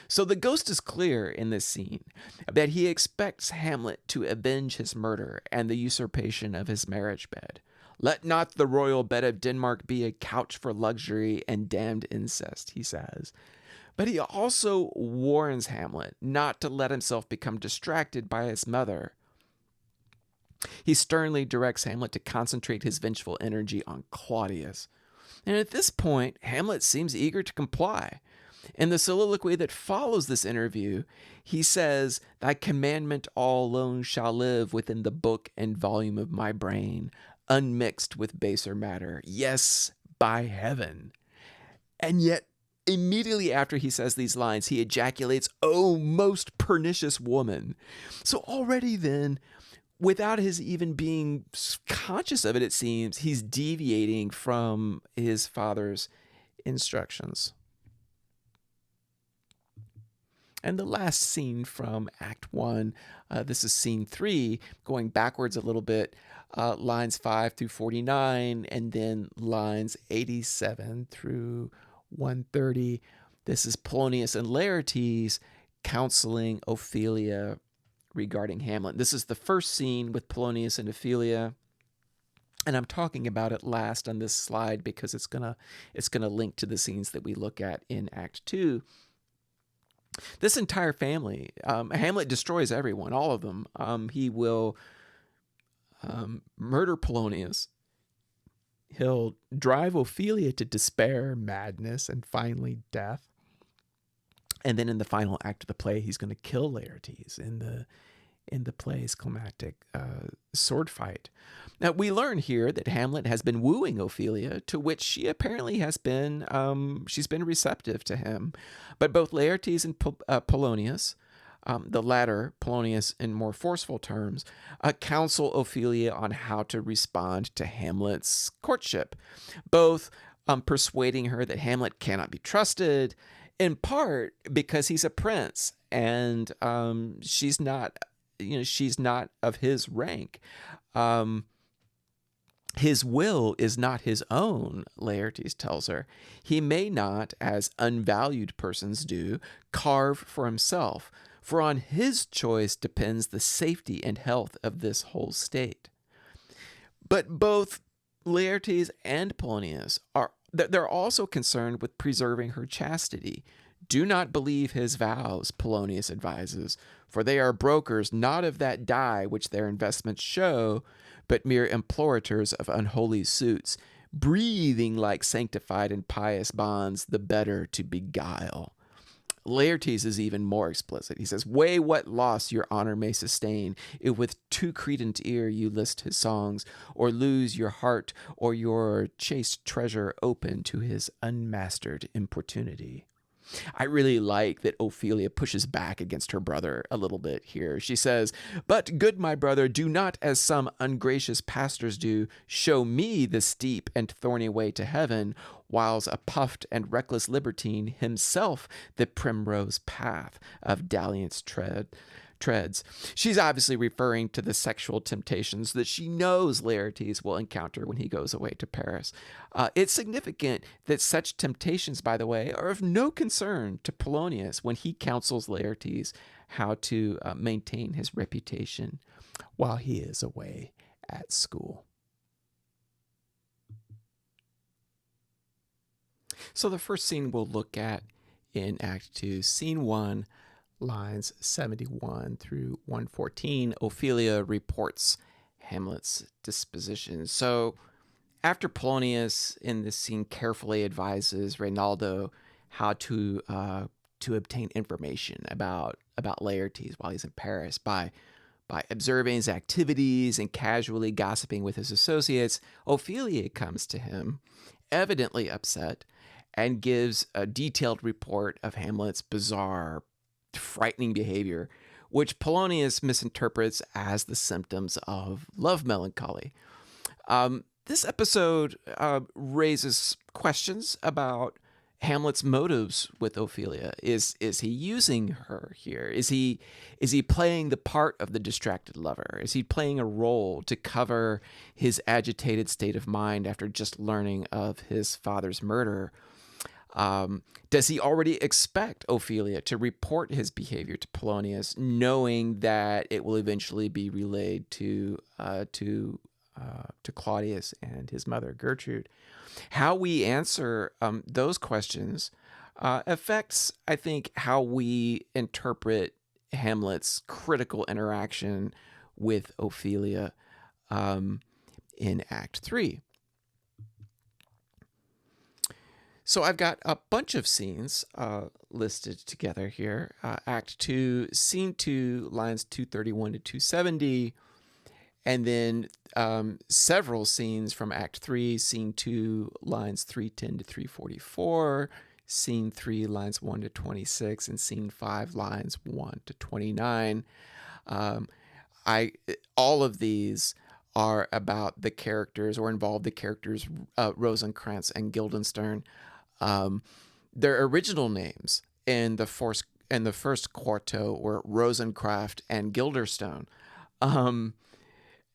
So the ghost is clear in this scene that he expects Hamlet to avenge his murder and the usurpation of his marriage bed. Let not the royal bed of Denmark be a couch for luxury and damned incest, he says. But he also warns Hamlet not to let himself become distracted by his mother. He sternly directs Hamlet to concentrate his vengeful energy on Claudius. And at this point, Hamlet seems eager to comply. In the soliloquy that follows this interview, he says, "Thy commandment all alone shall live within the book and volume of my brain, unmixed with baser matter. Yes, by heaven." And yet, immediately after he says these lines, he ejaculates, "Oh, most pernicious woman." So already then, without his even being conscious of it, it seems, he's deviating from his father's instructions. And the last scene from Act 1, this is Scene 3, going backwards a little bit, lines 5 through 49, and then lines 87 through 130. This is Polonius and Laertes counseling Ophelia regarding Hamlet. This is the first scene with Polonius and Ophelia, and I'm talking about it last on this slide because it's gonna link to the scenes that we look at in Act 2. This entire family, Hamlet destroys everyone, all of them. He will murder Polonius. He'll drive Ophelia to despair, madness, and finally death. And then in the final act of the play, he's going to kill Laertes in the play's climactic sword fight. Now, we learn here that Hamlet has been wooing Ophelia, to which she apparently has been, she's been receptive to him. But both Laertes and Polonius, the latter, Polonius in more forceful terms, counsel Ophelia on how to respond to Hamlet's courtship, both persuading her that Hamlet cannot be trusted, in part because he's a prince and she's not of his rank. His will is not his own, Laertes tells her. He may not, as unvalued persons do, carve for himself, for on his choice depends the safety and health of this whole state. But both Laertes and Polonius they're also concerned with preserving her chastity. Do not believe his vows, Polonius advises, for they are brokers not of that dye which their investments show, but mere implorators of unholy suits, breathing like sanctified and pious bonds, the better to beguile. Laertes is even more explicit. He says, "Weigh what loss your honor may sustain, if with too credent ear you list his songs, or lose your heart or your chaste treasure open to his unmastered importunity." I really like that Ophelia pushes back against her brother a little bit here. She says, "But, good my brother, do not, as some ungracious pastors do, show me the steep and thorny way to heaven, whiles a puffed and reckless libertine himself the primrose path of dalliance treads." She's obviously referring to the sexual temptations that she knows Laertes will encounter when he goes away to Paris. It's significant that such temptations, by the way, are of no concern to Polonius when he counsels Laertes how to maintain his reputation while he is away at school. So the first scene we'll look at in Act 2, Scene 1, lines 71 through 114, Ophelia reports Hamlet's disposition. So after Polonius in this scene carefully advises Reynaldo how to obtain information about Laertes while he's in Paris by observing his activities and casually gossiping with his associates, Ophelia comes to him, evidently upset, and gives a detailed report of Hamlet's bizarre, frightening behavior, which Polonius misinterprets as the symptoms of love melancholy. This episode raises questions about Hamlet's motives with Ophelia. Is he using her here? Is he playing the part of the distracted lover? Is he playing a role to cover his agitated state of mind after just learning of his father's murder? Does he already expect Ophelia to report his behavior to Polonius, knowing that it will eventually be relayed to Claudius and his mother Gertrude? How we answer those questions affects, I think, how we interpret Hamlet's critical interaction with Ophelia in Act 3. So I've got a bunch of scenes listed together here. Act 2, Scene 2, lines 231 to 270, and then several scenes from Act 3, Scene 2, lines 310 to 344, Scene 3, lines 1 to 26, and Scene 5, lines 1 to 29. All of these are about the characters, or involve the characters Rosencrantz and Guildenstern. Their original names in the first quarto were Rosencraft and Gilderstone.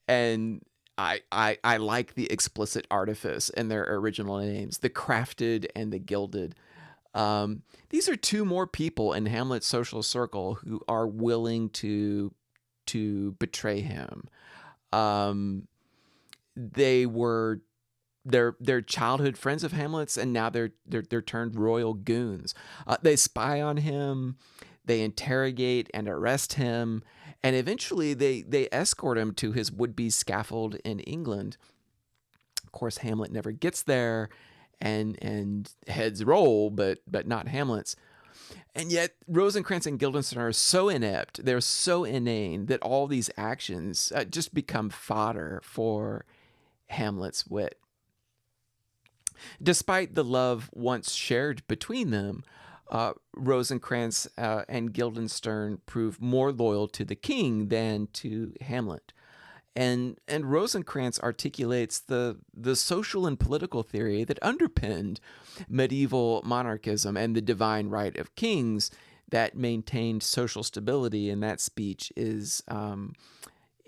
And I like the explicit artifice in their original names, the crafted and the gilded. These are two more people in Hamlet's social circle who are willing to betray him. They were they're childhood friends of Hamlet's, and now they're turned royal goons. They spy on him, they interrogate and arrest him, and eventually they escort him to his would-be scaffold in England. Of course, Hamlet never gets there, and heads roll, but not Hamlet's. And yet Rosencrantz and Guildenstern are so inept, they're so inane, that all these actions just become fodder for Hamlet's wit. Despite the love once shared between them, Rosencrantz and Guildenstern prove more loyal to the king than to Hamlet. And Rosencrantz articulates the social and political theory that underpinned medieval monarchism and the divine right of kings that maintained social stability. And that speech is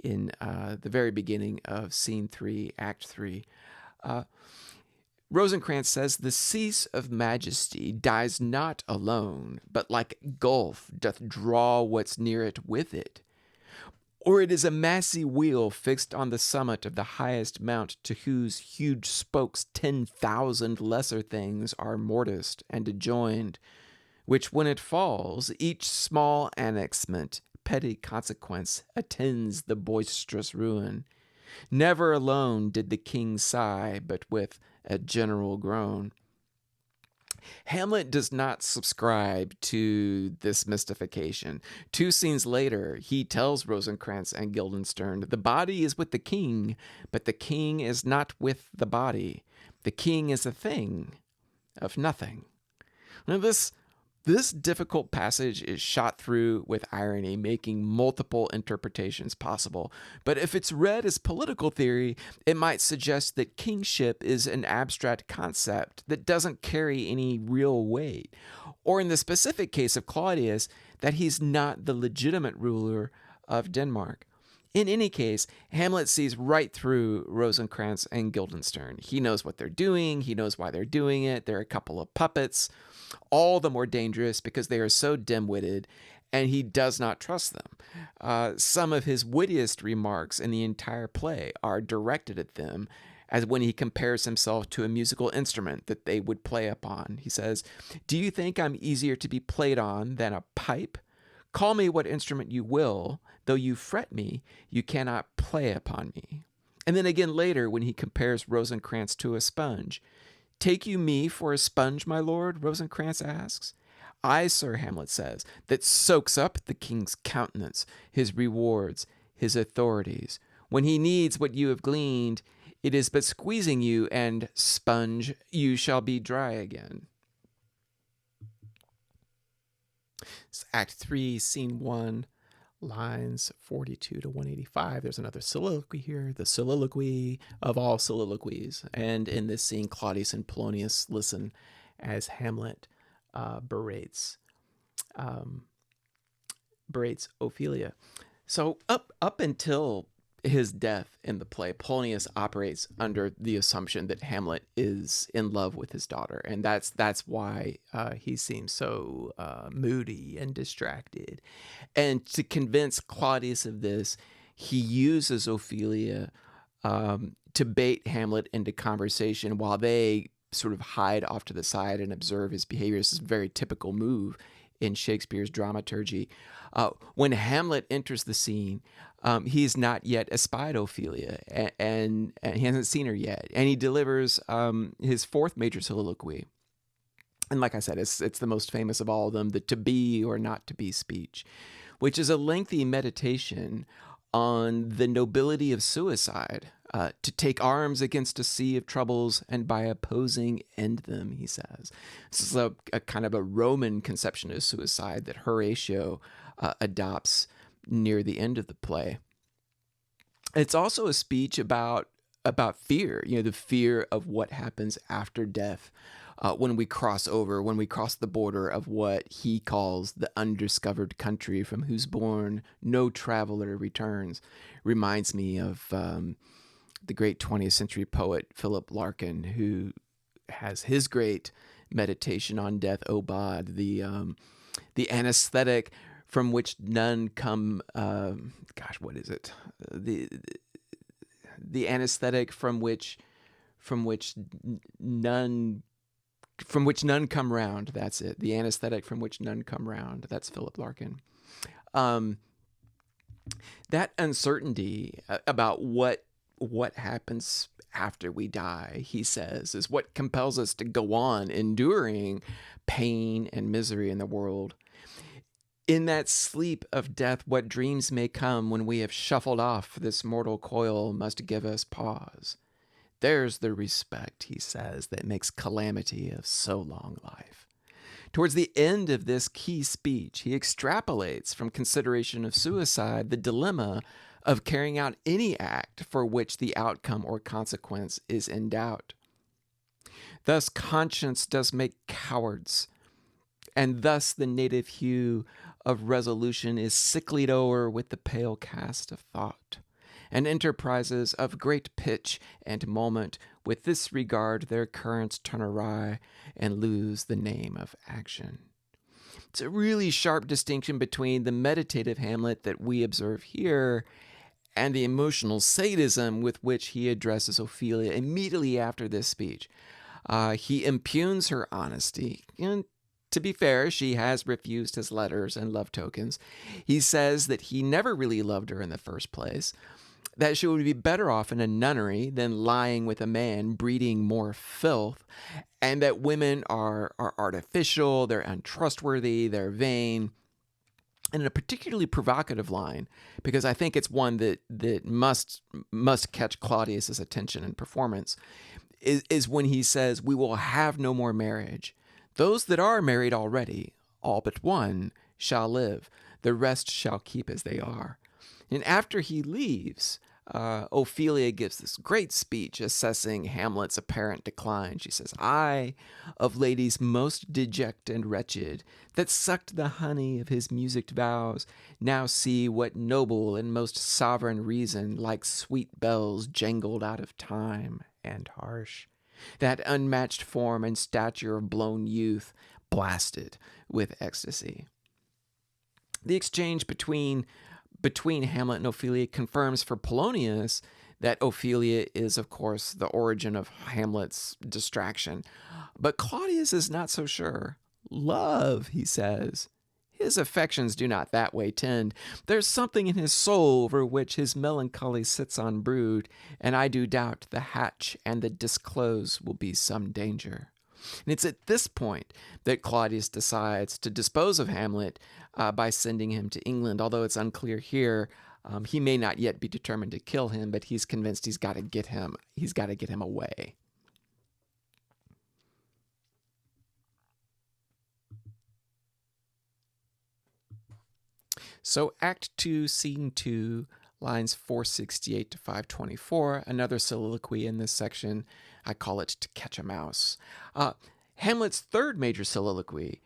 in the very beginning of Scene 3, Act 3. Rosencrantz says, "The cease of majesty dies not alone, but like gulf doth draw what's near it with it. Or it is a massy wheel fixed on the summit of the highest mount, to whose huge spokes 10,000 lesser things are mortised and adjoined, which when it falls, each small annexment, petty consequence, attends the boisterous ruin. Never alone did the king sigh, but with a general groan." Hamlet does not subscribe to this mystification. 2 scenes later, he tells Rosencrantz and Guildenstern, "The body is with the king, but the king is not with the body. The king is a thing of nothing." Now, this difficult passage is shot through with irony, making multiple interpretations possible. But if it's read as political theory, it might suggest that kingship is an abstract concept that doesn't carry any real weight. Or in the specific case of Claudius, that he's not the legitimate ruler of Denmark. In any case, Hamlet sees right through Rosencrantz and Guildenstern. He knows what they're doing. He knows why they're doing it. They're a couple of puppets, all the more dangerous because they are so dim-witted, and he does not trust them. Some of his wittiest remarks in the entire play are directed at them, as when he compares himself to a musical instrument that they would play upon. He says, "Do you think I'm easier to be played on than a pipe? Call me what instrument you will, though you fret me, you cannot play upon me." And then again later, when he compares Rosencrantz to a sponge. "Take you me for a sponge, my lord?" Rosencrantz asks. "I, sir," Hamlet says, "that soaks up the king's countenance, his rewards, his authorities. When he needs what you have gleaned, it is but squeezing you, and, sponge, you shall be dry again." It's Act 3, Scene 1, lines 42 to 185. There's another soliloquy here, the soliloquy of all soliloquies. And in this scene, Claudius and Polonius listen as Hamlet berates Ophelia. So up until his death in the play, Polonius operates under the assumption that Hamlet is in love with his daughter, and that's why he seems so moody and distracted. And to convince Claudius of this, he uses Ophelia to bait Hamlet into conversation while they sort of hide off to the side and observe his behavior. This is a very typical move in Shakespeare's dramaturgy. When Hamlet enters the scene, he's not yet espied Ophelia, and he hasn't seen her yet. And he delivers his fourth major soliloquy. And like I said, it's the most famous of all of them, the to be or not to be speech, which is a lengthy meditation on the nobility of suicide, to take arms against a sea of troubles and by opposing end them, he says. This is a kind of a Roman conception of suicide that Horatio adopts near the end of the play. It's also a speech about fear, the fear of what happens after death, when we cross the border of what he calls the undiscovered country from whose bourne no traveler returns. Reminds me of the great 20th century poet Philip Larkin, who has his great meditation on death, Obad, the anesthetic from which none come. What is it? The anesthetic from which none come round. That's it. The anesthetic from which none come round. That's Philip Larkin. That uncertainty about what happens after we die, he says, is what compels us to go on enduring pain and misery in the world. In that sleep of death, what dreams may come when we have shuffled off this mortal coil must give us pause. There's the respect, he says, that makes calamity of so long life. Towards the end of this key speech, he extrapolates from consideration of suicide the dilemma of carrying out any act for which the outcome or consequence is in doubt. Thus conscience does make cowards, and thus the native hue of resolution is sicklied o'er with the pale cast of thought, and enterprises of great pitch and moment with this regard their currents turn awry and lose the name of action. It's a really sharp distinction between the meditative Hamlet that we observe here and the emotional sadism with which he addresses Ophelia immediately after this speech. He impugns her honesty, and to be fair, she has refused his letters and love tokens. He says that he never really loved her in the first place, that she would be better off in a nunnery than lying with a man breeding more filth, and that women are artificial, they're untrustworthy, they're vain. And in a particularly provocative line, because I think it's one that must catch Claudius's attention and performance, is when he says, "We will have no more marriage. Those that are married already, all but one, shall live. The rest shall keep as they are." And after he leaves, Ophelia gives this great speech assessing Hamlet's apparent decline. She says, "I, of ladies most deject and wretched, that sucked the honey of his musicked vows, now see what noble and most sovereign reason, like sweet bells jangled out of time and harsh, that unmatched form and stature of blown youth, blasted with ecstasy." The exchange between Hamlet and Ophelia confirms for Polonius that Ophelia is, of course, the origin of Hamlet's distraction. But Claudius is not so sure. Love, he says. His affections do not that way tend. There's something in his soul over which his melancholy sits on brood, and I do doubt the hatch and the disclose will be some danger. And it's at this point that Claudius decides to dispose of Hamlet by sending him to England, although it's unclear here. He may not yet be determined to kill him, but he's convinced he's got to get him. He's got to get him away. So Act 2, Scene 2, lines 468 to 524, another soliloquy in this section. I call it To Catch a Mouse. Hamlet's third major soliloquy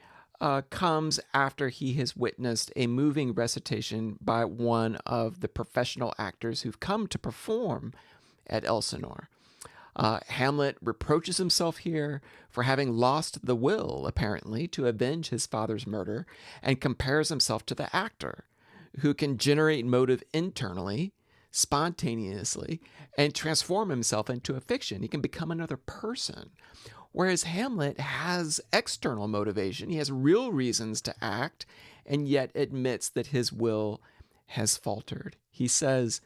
comes after he has witnessed a moving recitation by one of the professional actors who've come to perform at Elsinore. Hamlet reproaches himself here for having lost the will, apparently, to avenge his father's murder, and compares himself to the actor, who can generate motive internally, spontaneously, and transform himself into a fiction. He can become another person. Whereas Hamlet has external motivation. He has real reasons to act, and yet admits that his will has faltered. He says,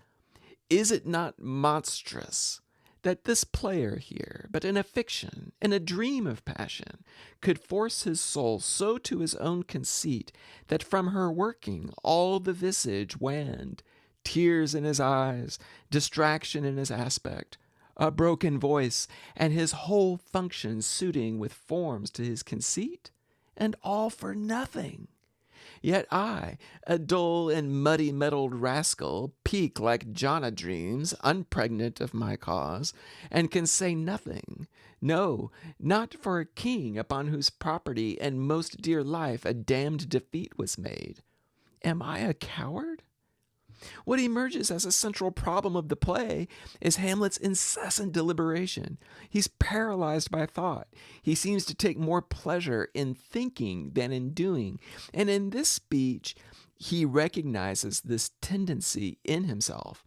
"Is it not monstrous that this player here, but in a fiction, in a dream of passion, could force his soul so to his own conceit that from her working all the visage wanned, tears in his eyes, distraction in his aspect, a broken voice, and his whole function suiting with forms to his conceit, and all for nothing? Yet I, a dull and muddy-mettled rascal, peak like Jana dreams, unpregnant of my cause, and can say nothing, no, not for a king upon whose property and most dear life a damned defeat was made. Am I a coward? What emerges as a central problem of the play is Hamlet's incessant deliberation. He's paralyzed by thought. He seems to take more pleasure in thinking than in doing. And in this speech, he recognizes this tendency in himself.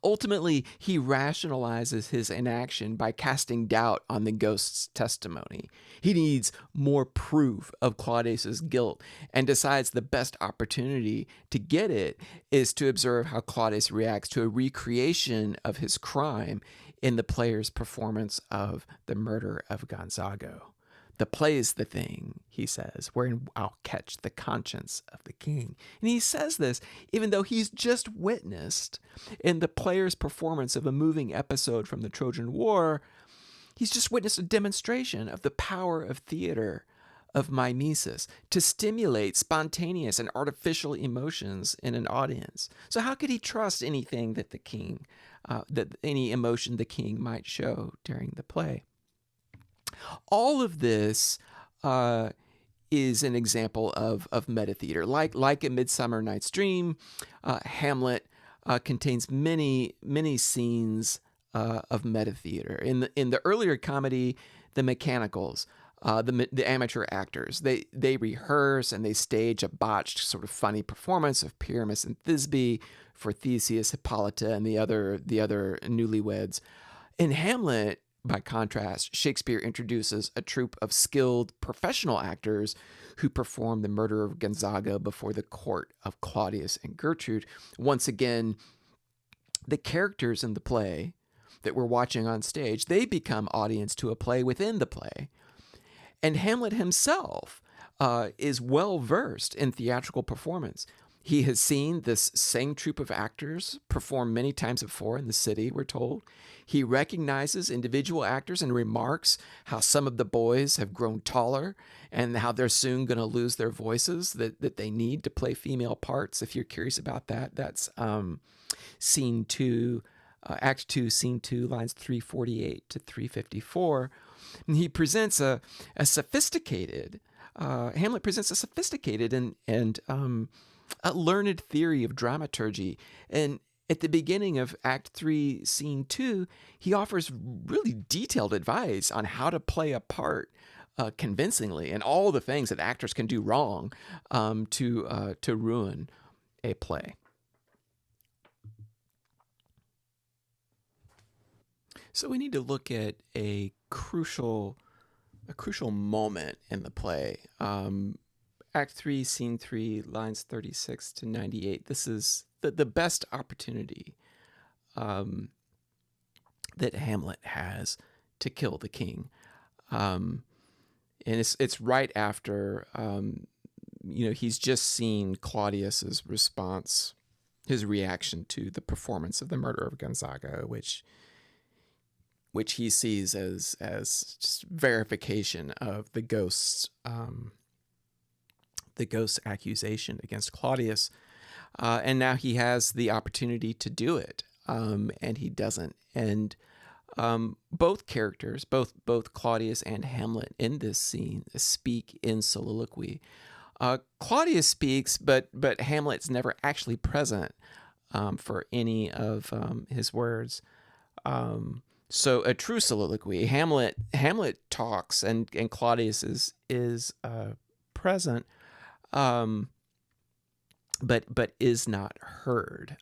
Ultimately, he rationalizes his inaction by casting doubt on the ghost's testimony. He needs more proof of Claudius's guilt and decides the best opportunity to get it is to observe how Claudius reacts to a recreation of his crime in the player's performance of the murder of Gonzago. The play is the thing, he says, wherein I'll catch the conscience of the king. And he says this even though he's just witnessed in the player's performance of a moving episode from the Trojan War, he's just witnessed a demonstration of the power of theater, of mimesis, to stimulate spontaneous and artificial emotions in an audience. So how could he trust anything that the king, that any emotion the king might show during the play? All of this is an example of meta-theater. Like A Midsummer Night's Dream, Hamlet contains many scenes of meta-theater. In the earlier comedy, the mechanicals, the amateur actors, they rehearse and they stage a botched sort of funny performance of Pyramus and Thisbe for Theseus, Hippolyta, and the other newlyweds. In Hamlet, by contrast, Shakespeare introduces a troupe of skilled professional actors who perform the murder of Gonzaga before the court of Claudius and Gertrude. Once again, the characters in the play that we're watching on stage, they become audience to a play within the play. And Hamlet himself is well-versed in theatrical performance. He has seen this same troupe of actors perform many times before in the city, we're told. He recognizes individual actors and remarks how some of the boys have grown taller and how they're soon going to lose their voices that they need to play female parts. If you're curious about that, that's Scene 2, Act 2, Scene 2, lines 348 to 354. And he presents a sophisticated, Hamlet presents a sophisticated and a learned theory of dramaturgy. And at the beginning of Act 3, Scene 2, he offers really detailed advice on how to play a part convincingly and all the things that actors can do wrong to ruin a play. So we need to look at a crucial moment in the play. Act 3, Scene 3, lines 36 to 98. This is the best opportunity that Hamlet has to kill the king. And it's right after, he's just seen Claudius's response, his reaction to the performance of the murder of Gonzaga, which he sees as just verification of the ghost's accusation against Claudius. And now he has the opportunity to do it, and he doesn't. And both characters, both Claudius and Hamlet in this scene, speak in soliloquy. Claudius speaks, but Hamlet's never actually present for any of his words. So a true soliloquy. Hamlet talks, and Claudius is present, but is not heard.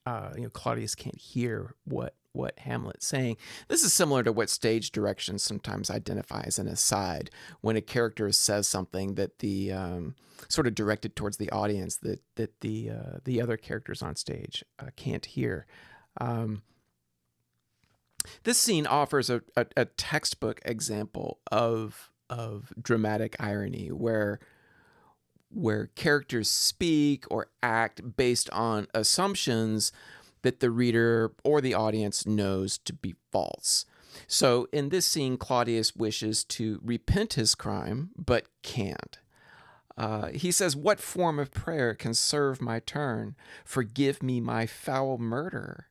Claudius can't hear what Hamlet's saying. This is similar to what stage direction sometimes identifies an aside, when a character says something that the sort of directed towards the audience that the other characters on stage can't hear. This scene offers a textbook example of dramatic irony, where characters speak or act based on assumptions that the reader or the audience knows to be false. So in this scene, Claudius wishes to repent his crime, but can't. He says, "What form of prayer can serve my turn? Forgive me my foul murder.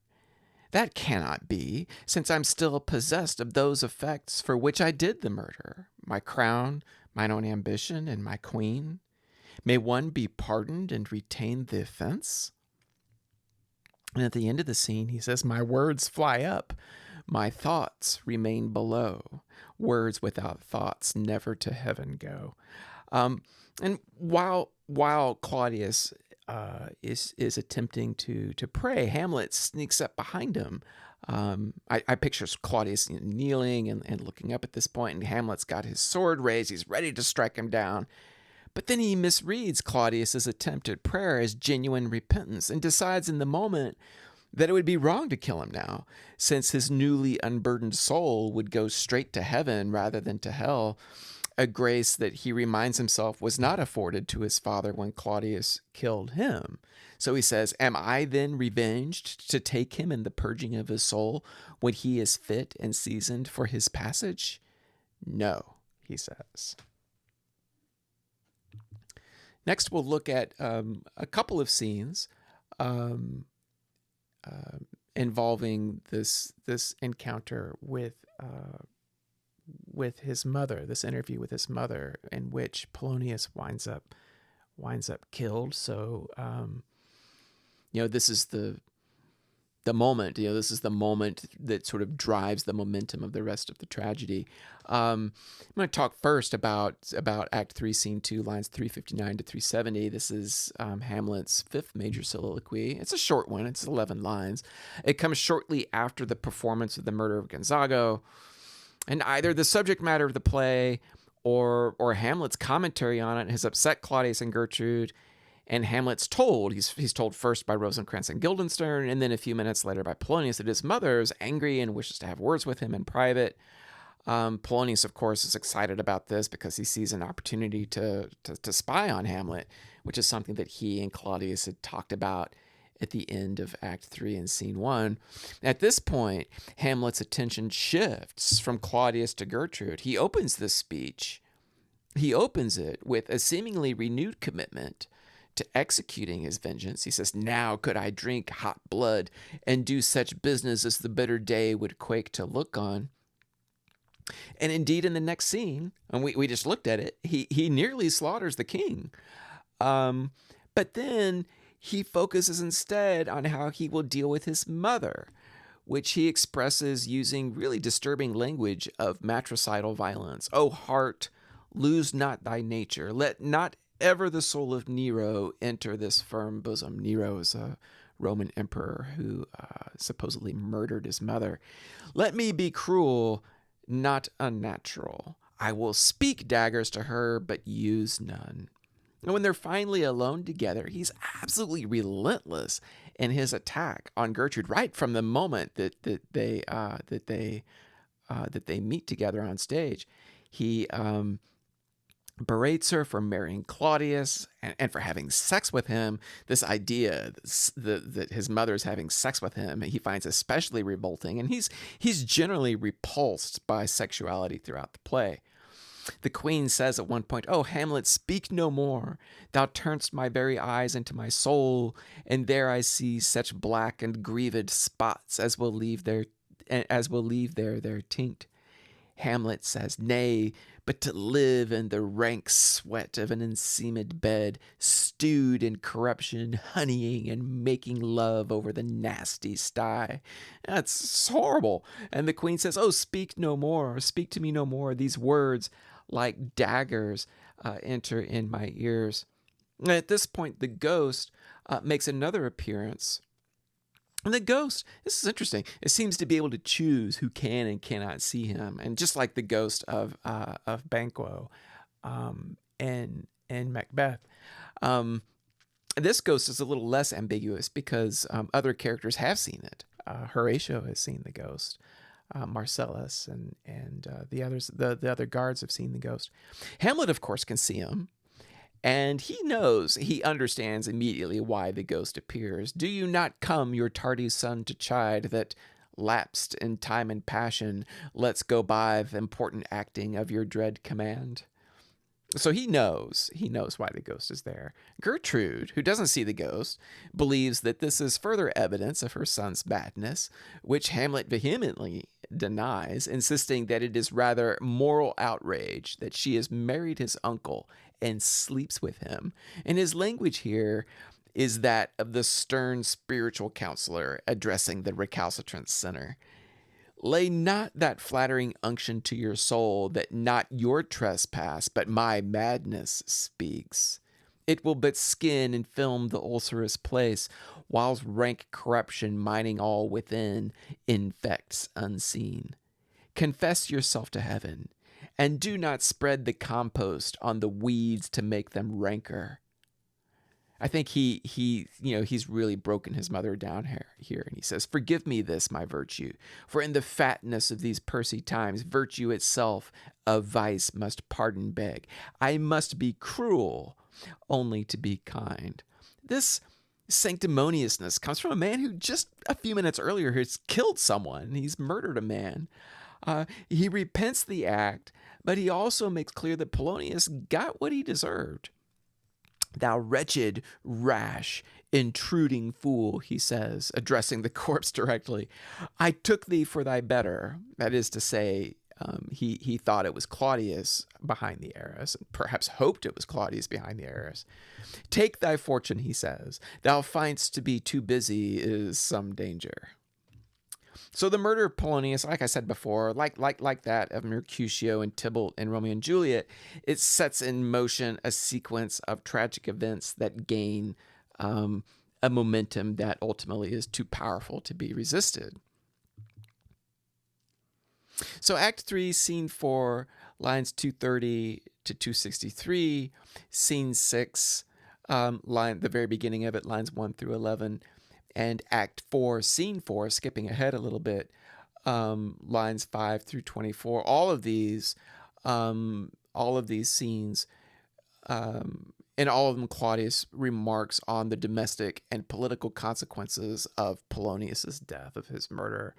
That cannot be, since I'm still possessed of those effects for which I did the murder, my crown, mine own ambition, and my queen. May one be pardoned and retain the offense?" And at the end of the scene, he says, "My words fly up, my thoughts remain below. Words without thoughts never to heaven go." And while Claudius is attempting to pray, Hamlet sneaks up behind him. I picture Claudius kneeling and looking up at this point, and Hamlet's got his sword raised. He's ready to strike him down. But then he misreads Claudius's attempt at prayer as genuine repentance and decides in the moment that it would be wrong to kill him now, since his newly unburdened soul would go straight to heaven rather than to hell, a grace that he reminds himself was not afforded to his father when Claudius killed him. So he says, "Am I then revenged to take him in the purging of his soul when he is fit and seasoned for his passage? No," he says. Next, we'll look at a couple of scenes involving this encounter with his mother, this interview with his mother, in which Polonius winds up killed. So, this is the moment. This is the moment that sort of drives the momentum of the rest of the tragedy. I'm going to talk first about Act 3, Scene 2, lines 359 to 370. This is Hamlet's fifth major soliloquy. It's a short one. It's 11 lines. It comes shortly after the performance of the murder of Gonzaga, and either the subject matter of the play or Hamlet's commentary on it has upset Claudius and Gertrude. And Hamlet's told, he's told first by Rosencrantz and Guildenstern, and then a few minutes later by Polonius, that his mother is angry and wishes to have words with him in private. Polonius, of course, is excited about this because he sees an opportunity to spy on Hamlet, which is something that he and Claudius had talked about at the end of Act 3 and Scene 1. At this point, Hamlet's attention shifts from Claudius to Gertrude. He opens this speech. He opens it with a seemingly renewed commitment to executing his vengeance. He says, "Now could I drink hot blood and do such business as the bitter day would quake to look on." And indeed, in the next scene, and we just looked at it, he nearly slaughters the king. But then he focuses instead on how he will deal with his mother, which he expresses using really disturbing language of matricidal violence. "O heart, lose not thy nature. Let not ever the soul of Nero enter this firm bosom." Nero is a Roman emperor who supposedly murdered his mother. Let me be cruel, not unnatural. I will speak daggers to her, but use none. And when they're finally alone together, he's absolutely relentless in his attack on Gertrude right from the moment that they meet together on stage. He berates her for marrying Claudius and for having sex with him. This idea that his mother's having sex with him, he finds especially revolting, and he's generally repulsed by sexuality throughout the play. The queen says at one point, "Oh, Hamlet, speak no more. Thou turn'st my very eyes into my soul, and there I see such black and grieved spots as will leave there their tinct." Hamlet says, "Nay, but to live in the rank sweat of an enseamed bed, stewed in corruption, honeying and making love over the nasty sty." That's horrible. And the queen says, "Oh, speak no more, speak to me no more. These words, like daggers, enter in my ears." And at this point, the ghost makes another appearance. And the ghost, this is interesting, it seems to be able to choose who can and cannot see him. And just like the ghost of Banquo in Macbeth, this ghost is a little less ambiguous because other characters have seen it. Horatio has seen the ghost. Marcellus and the others, the other guards have seen the ghost. Hamlet, of course, can see him. And he understands immediately why the ghost appears. "Do you not come, your tardy son, to chide that, lapsed in time and passion, let's go by the important acting of your dread command?" So he knows why the ghost is there. Gertrude, who doesn't see the ghost, believes that this is further evidence of her son's madness, which Hamlet vehemently denies, insisting that it is rather moral outrage that she has married his uncle and sleeps with him. And his language here is that of the stern spiritual counselor addressing the recalcitrant sinner. "Lay not that flattering unction to your soul that not your trespass but my madness speaks. It will but skin and film the ulcerous place, whilst rank corruption mining all within infects unseen. Confess yourself to heaven, and do not spread the compost on the weeds to make them ranker." I think he's really broken his mother down here, and he says, "Forgive me this, my virtue, for in the fatness of these pursy times, virtue itself of vice must pardon beg. I must be cruel only to be kind." This sanctimoniousness comes from a man who just a few minutes earlier has killed someone. He's murdered a man. He repents the act, but he also makes clear that Polonius got what he deserved. "Thou wretched, rash, intruding fool," he says, addressing the corpse directly, "I took thee for thy better." That is to say, he thought it was Claudius behind the arras, and perhaps hoped it was Claudius behind the arras. "Take thy fortune," he says. "Thou find'st to be too busy is some danger." So the murder of Polonius, like I said before, like that of Mercutio and Tybalt in Romeo and Juliet, it sets in motion a sequence of tragic events that gain a momentum that ultimately is too powerful to be resisted. So Act 3, Scene 4, lines 230 to 263, Scene 6, the very beginning of it, lines 1 through 11, and Act 4, Scene 4, skipping ahead a little bit, lines 5 through 24. All of these scenes, in all of them, Claudius remarks on the domestic and political consequences of Polonius's death, of his murder.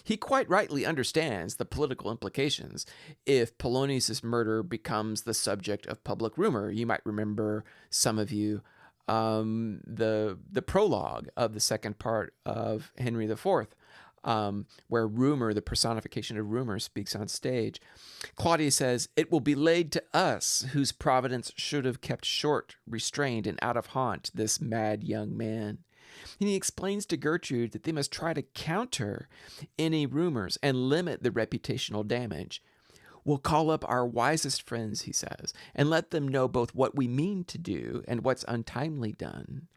He quite rightly understands the political implications if Polonius's murder becomes the subject of public rumor. You might remember, some of you, the prologue of the second part of Henry IV, where rumor, the personification of rumor, speaks on stage. Claudius says, "It will be laid to us, whose providence should have kept short, restrained, and out of haunt this mad young man." And he explains to Gertrude that they must try to counter any rumors and limit the reputational damage. "We'll call up our wisest friends," he says, "and let them know both what we mean to do and what's untimely done.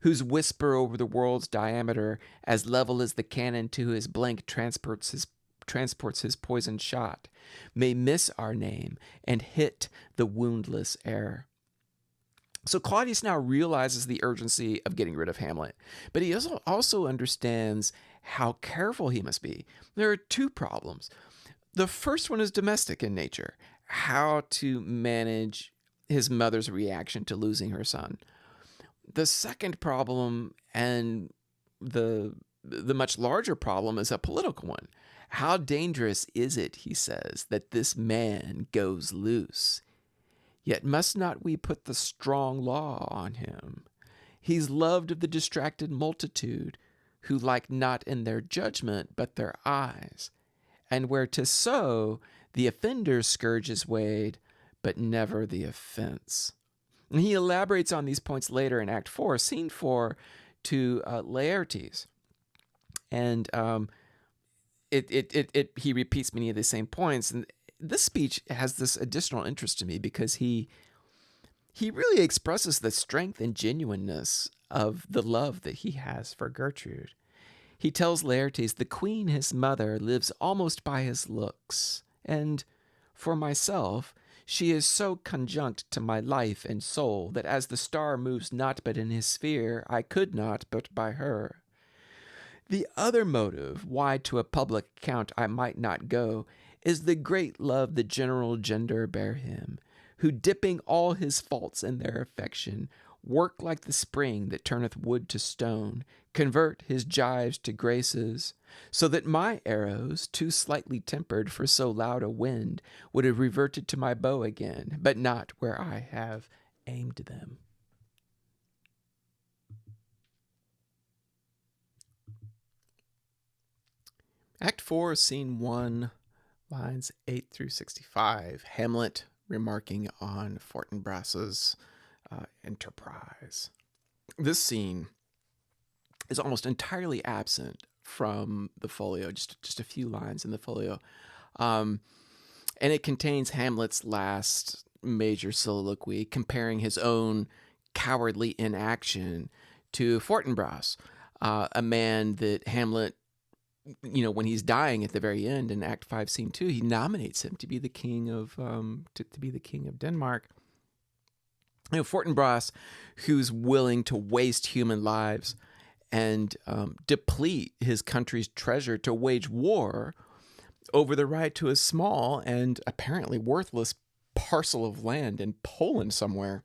whose whisper over the world's diameter, as level as the cannon to his blank transports his poisoned shot, may miss our name and hit the woundless air. So Claudius now realizes the urgency of getting rid of Hamlet, but he also understands how careful he must be. There are two problems. The first one is domestic in nature, how to manage his mother's reaction to losing her son. The second problem, and the much larger problem, is a political one. How dangerous is it, he says, that this man goes loose? Yet must not we put the strong law on him? He's loved of the distracted multitude, who like not in their judgment, but their eyes. And where 'tis so, the offender's scourge is weighed, but never the offense. And he elaborates on these points later in Act 4, Scene 4, to Laertes. And he repeats many of the same points. And this speech has this additional interest to me because he really expresses the strength and genuineness of the love that he has for Gertrude. He tells Laertes, the queen, his mother, lives almost by his looks, and for myself, she is so conjunct to my life and soul that as the star moves not but in his sphere, I could not but by her. The other motive why to a public account I might not go is the great love the general gender bear him, who dipping all his faults in their affection, work like the spring that turneth wood to stone, convert his gyves to graces, so that my arrows, too slightly tempered for so loud a wind, would have reverted to my bow again, but not where I have aimed them. Act 4, Scene 1, lines 8 through 65. Hamlet remarking on Fortinbras's enterprise. This scene is almost entirely absent from the folio, just a few lines in the folio. And it contains Hamlet's last major soliloquy, comparing his own cowardly inaction to Fortinbras, a man that Hamlet, when he's dying at the very end in Act 5, Scene 2, he nominates him to be the king of to be the king of Denmark. Fortinbras, who's willing to waste human lives and deplete his country's treasure to wage war over the right to a small and apparently worthless parcel of land in Poland somewhere.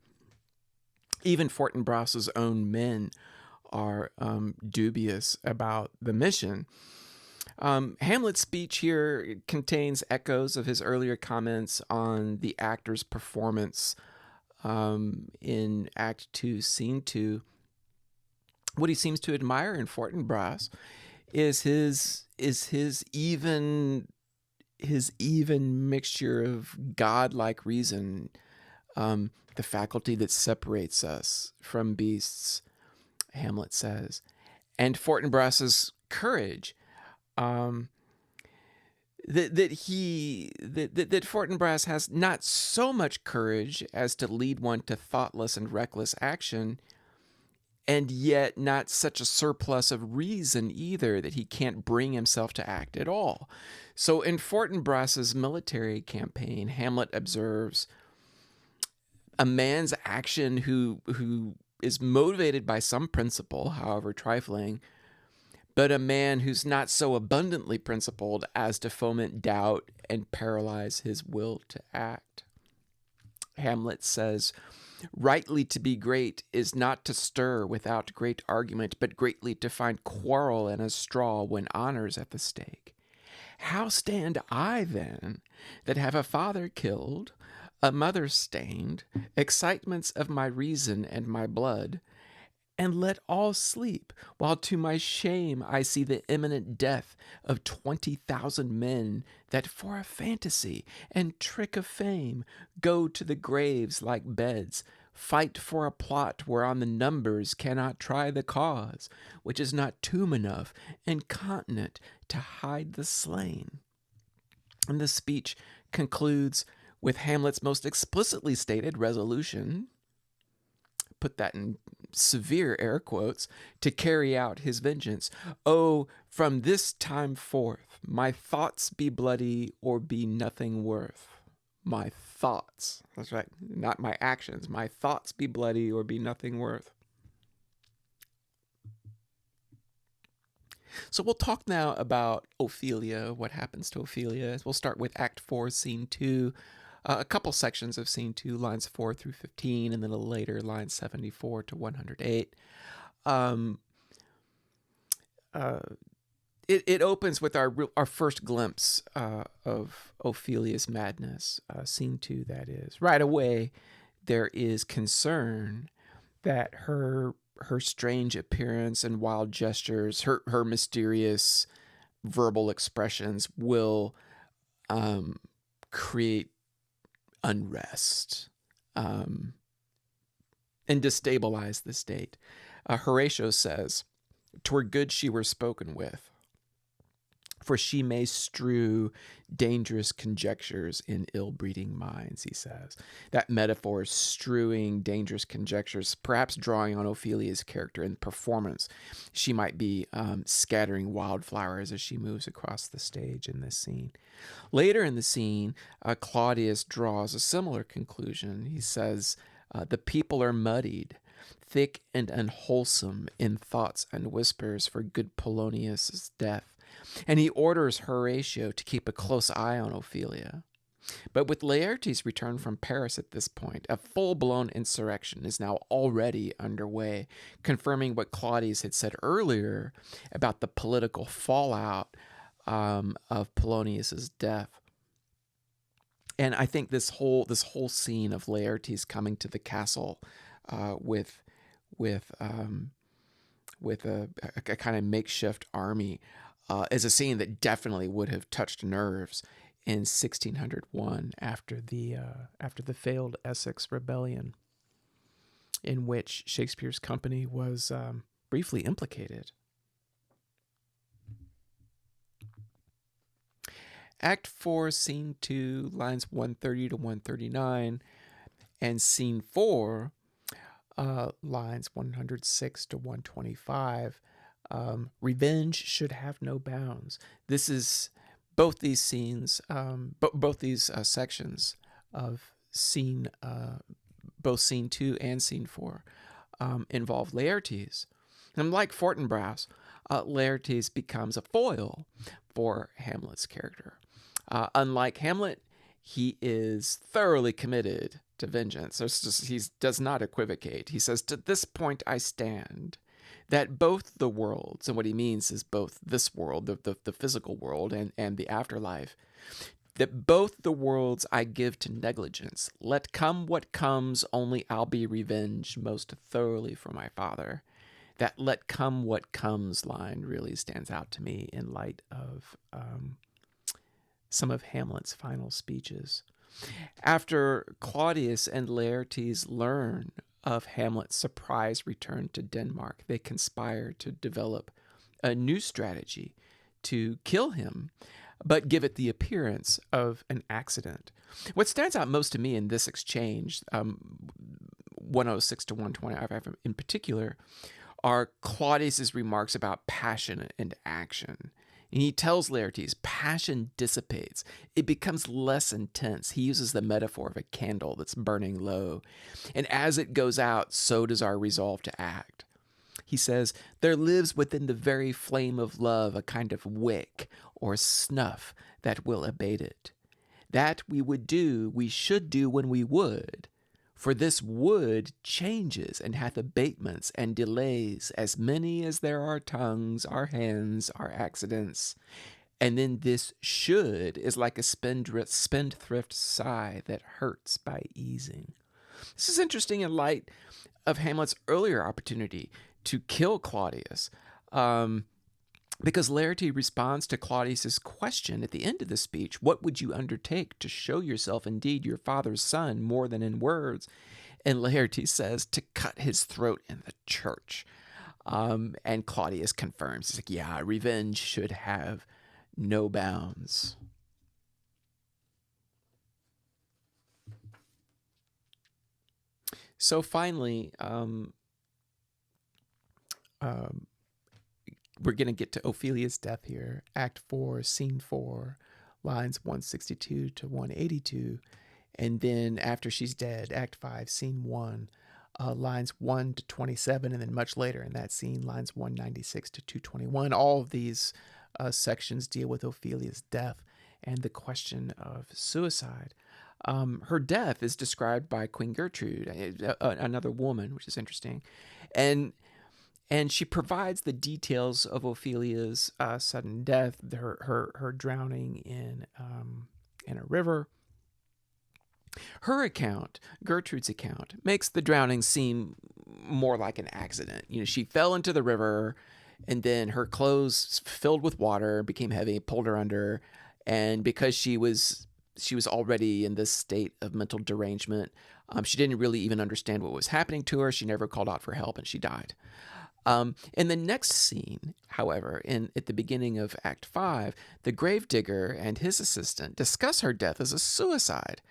Even Fortinbras's own men are dubious about the mission. Hamlet's speech here contains echoes of his earlier comments on the actor's performance in Act 2, Scene 2. What he seems to admire in Fortinbras is his even mixture of godlike reason, the faculty that separates us from beasts, Hamlet says, and Fortinbras's courage. That Fortinbras has not so much courage as to lead one to thoughtless and reckless action, and yet not such a surplus of reason either that he can't bring himself to act at all. So in Fortinbras's military campaign, Hamlet observes a man's action who is motivated by some principle, however trifling, but a man who's not so abundantly principled as to foment doubt and paralyze his will to act. Hamlet says, rightly to be great is not to stir without great argument, but greatly to find quarrel in a straw when honor's at the stake. How stand I then, that have a father killed, a mother stained, excitements of my reason and my blood, and let all sleep, while to my shame I see the imminent death of 20,000 men that for a fantasy and trick of fame go to the graves like beds, fight for a plot whereon the numbers cannot try the cause, which is not tomb enough and continent to hide the slain. And the speech concludes with Hamlet's most explicitly stated resolution: put that in severe air quotes, to carry out his vengeance. Oh, from this time forth, my thoughts be bloody or be nothing worth. My thoughts. That's right. Not my actions. My thoughts be bloody or be nothing worth. So we'll talk now about Ophelia, what happens to Ophelia. We'll start with Act 4, Scene 2, a couple sections of Scene 2, lines 4 through 15, and then a little later, lines 74 to 108. It opens with our first glimpse of Ophelia's madness, Scene 2, that is. Right away, there is concern that her strange appearance and wild gestures, her mysterious verbal expressions will create unrest and destabilize the state. Horatio says, "'Twere good she were spoken with, for she may strew dangerous conjectures in ill-breeding minds," he says. That metaphor, strewing dangerous conjectures, perhaps drawing on Ophelia's character and performance. She might be scattering wildflowers as she moves across the stage in this scene. Later in the scene, Claudius draws a similar conclusion. He says, "The people are muddied, thick and unwholesome in thoughts and whispers for good Polonius' death." And he orders Horatio to keep a close eye on Ophelia. But with Laertes' return from Paris at this point, a full-blown insurrection is now already underway, confirming what Claudius had said earlier about the political fallout of Polonius' death. And I think this whole scene of Laertes coming to the castle with a kind of makeshift army is a scene that definitely would have touched nerves in 1601 after the failed Essex Rebellion, in which Shakespeare's company was briefly implicated. Act 4, Scene 2, lines 130 to 139, and Scene 4, lines 106 to 125. Revenge should have no bounds. This is both these scenes, both these sections of both Scene 2 and Scene 4 involve Laertes. And like Fortinbras, Laertes becomes a foil for Hamlet's character. Unlike Hamlet, he is thoroughly committed to vengeance. He does not equivocate. He says, "To this point I stand, that both the worlds," and what he means is both this world, the physical world, and the afterlife, "that both the worlds I give to negligence. Let come what comes, only I'll be revenged most thoroughly for my father." That "let come what comes" line really stands out to me in light of some of Hamlet's final speeches. After Claudius and Laertes learn of Hamlet's surprise return to Denmark, they conspire to develop a new strategy to kill him, but give it the appearance of an accident. What stands out most to me in this exchange, 106 to 125 in particular, are Claudius's remarks about passion and action. And he tells Laertes, passion dissipates. It becomes less intense. He uses the metaphor of a candle that's burning low. And as it goes out, so does our resolve to act. He says, there lives within the very flame of love a kind of wick or snuff that will abate it. That we should do when we would. For this wood changes and hath abatements and delays, as many as there are tongues, are hands, are accidents. And then this should is like a spendthrift sigh that hurts by easing. This is interesting in light of Hamlet's earlier opportunity to kill Claudius, because Laertes responds to Claudius's question at the end of the speech, what would you undertake to show yourself indeed your father's son more than in words? And Laertes says to cut his throat in the church. And Claudius confirms, he's like, yeah, revenge should have no bounds. So finally, we're going to get to Ophelia's death here. Act 4, Scene 4, lines 162 to 182. And then after she's dead, Act 5, Scene 1, lines 1 to 27. And then much later in that scene, lines 196 to 221. All of these sections deal with Ophelia's death and the question of suicide. Her death is described by Queen Gertrude, another woman, which is interesting. And she provides the details of Ophelia's sudden death, her drowning in a river. Her account, Gertrude's account, makes the drowning seem more like an accident. She fell into the river, and then her clothes filled with water, became heavy, pulled her under, and because she was already in this state of mental derangement, she didn't really even understand what was happening to her. She never called out for help, and she died. In the next scene, however, at the beginning of Act 5, the gravedigger and his assistant discuss her death as a suicide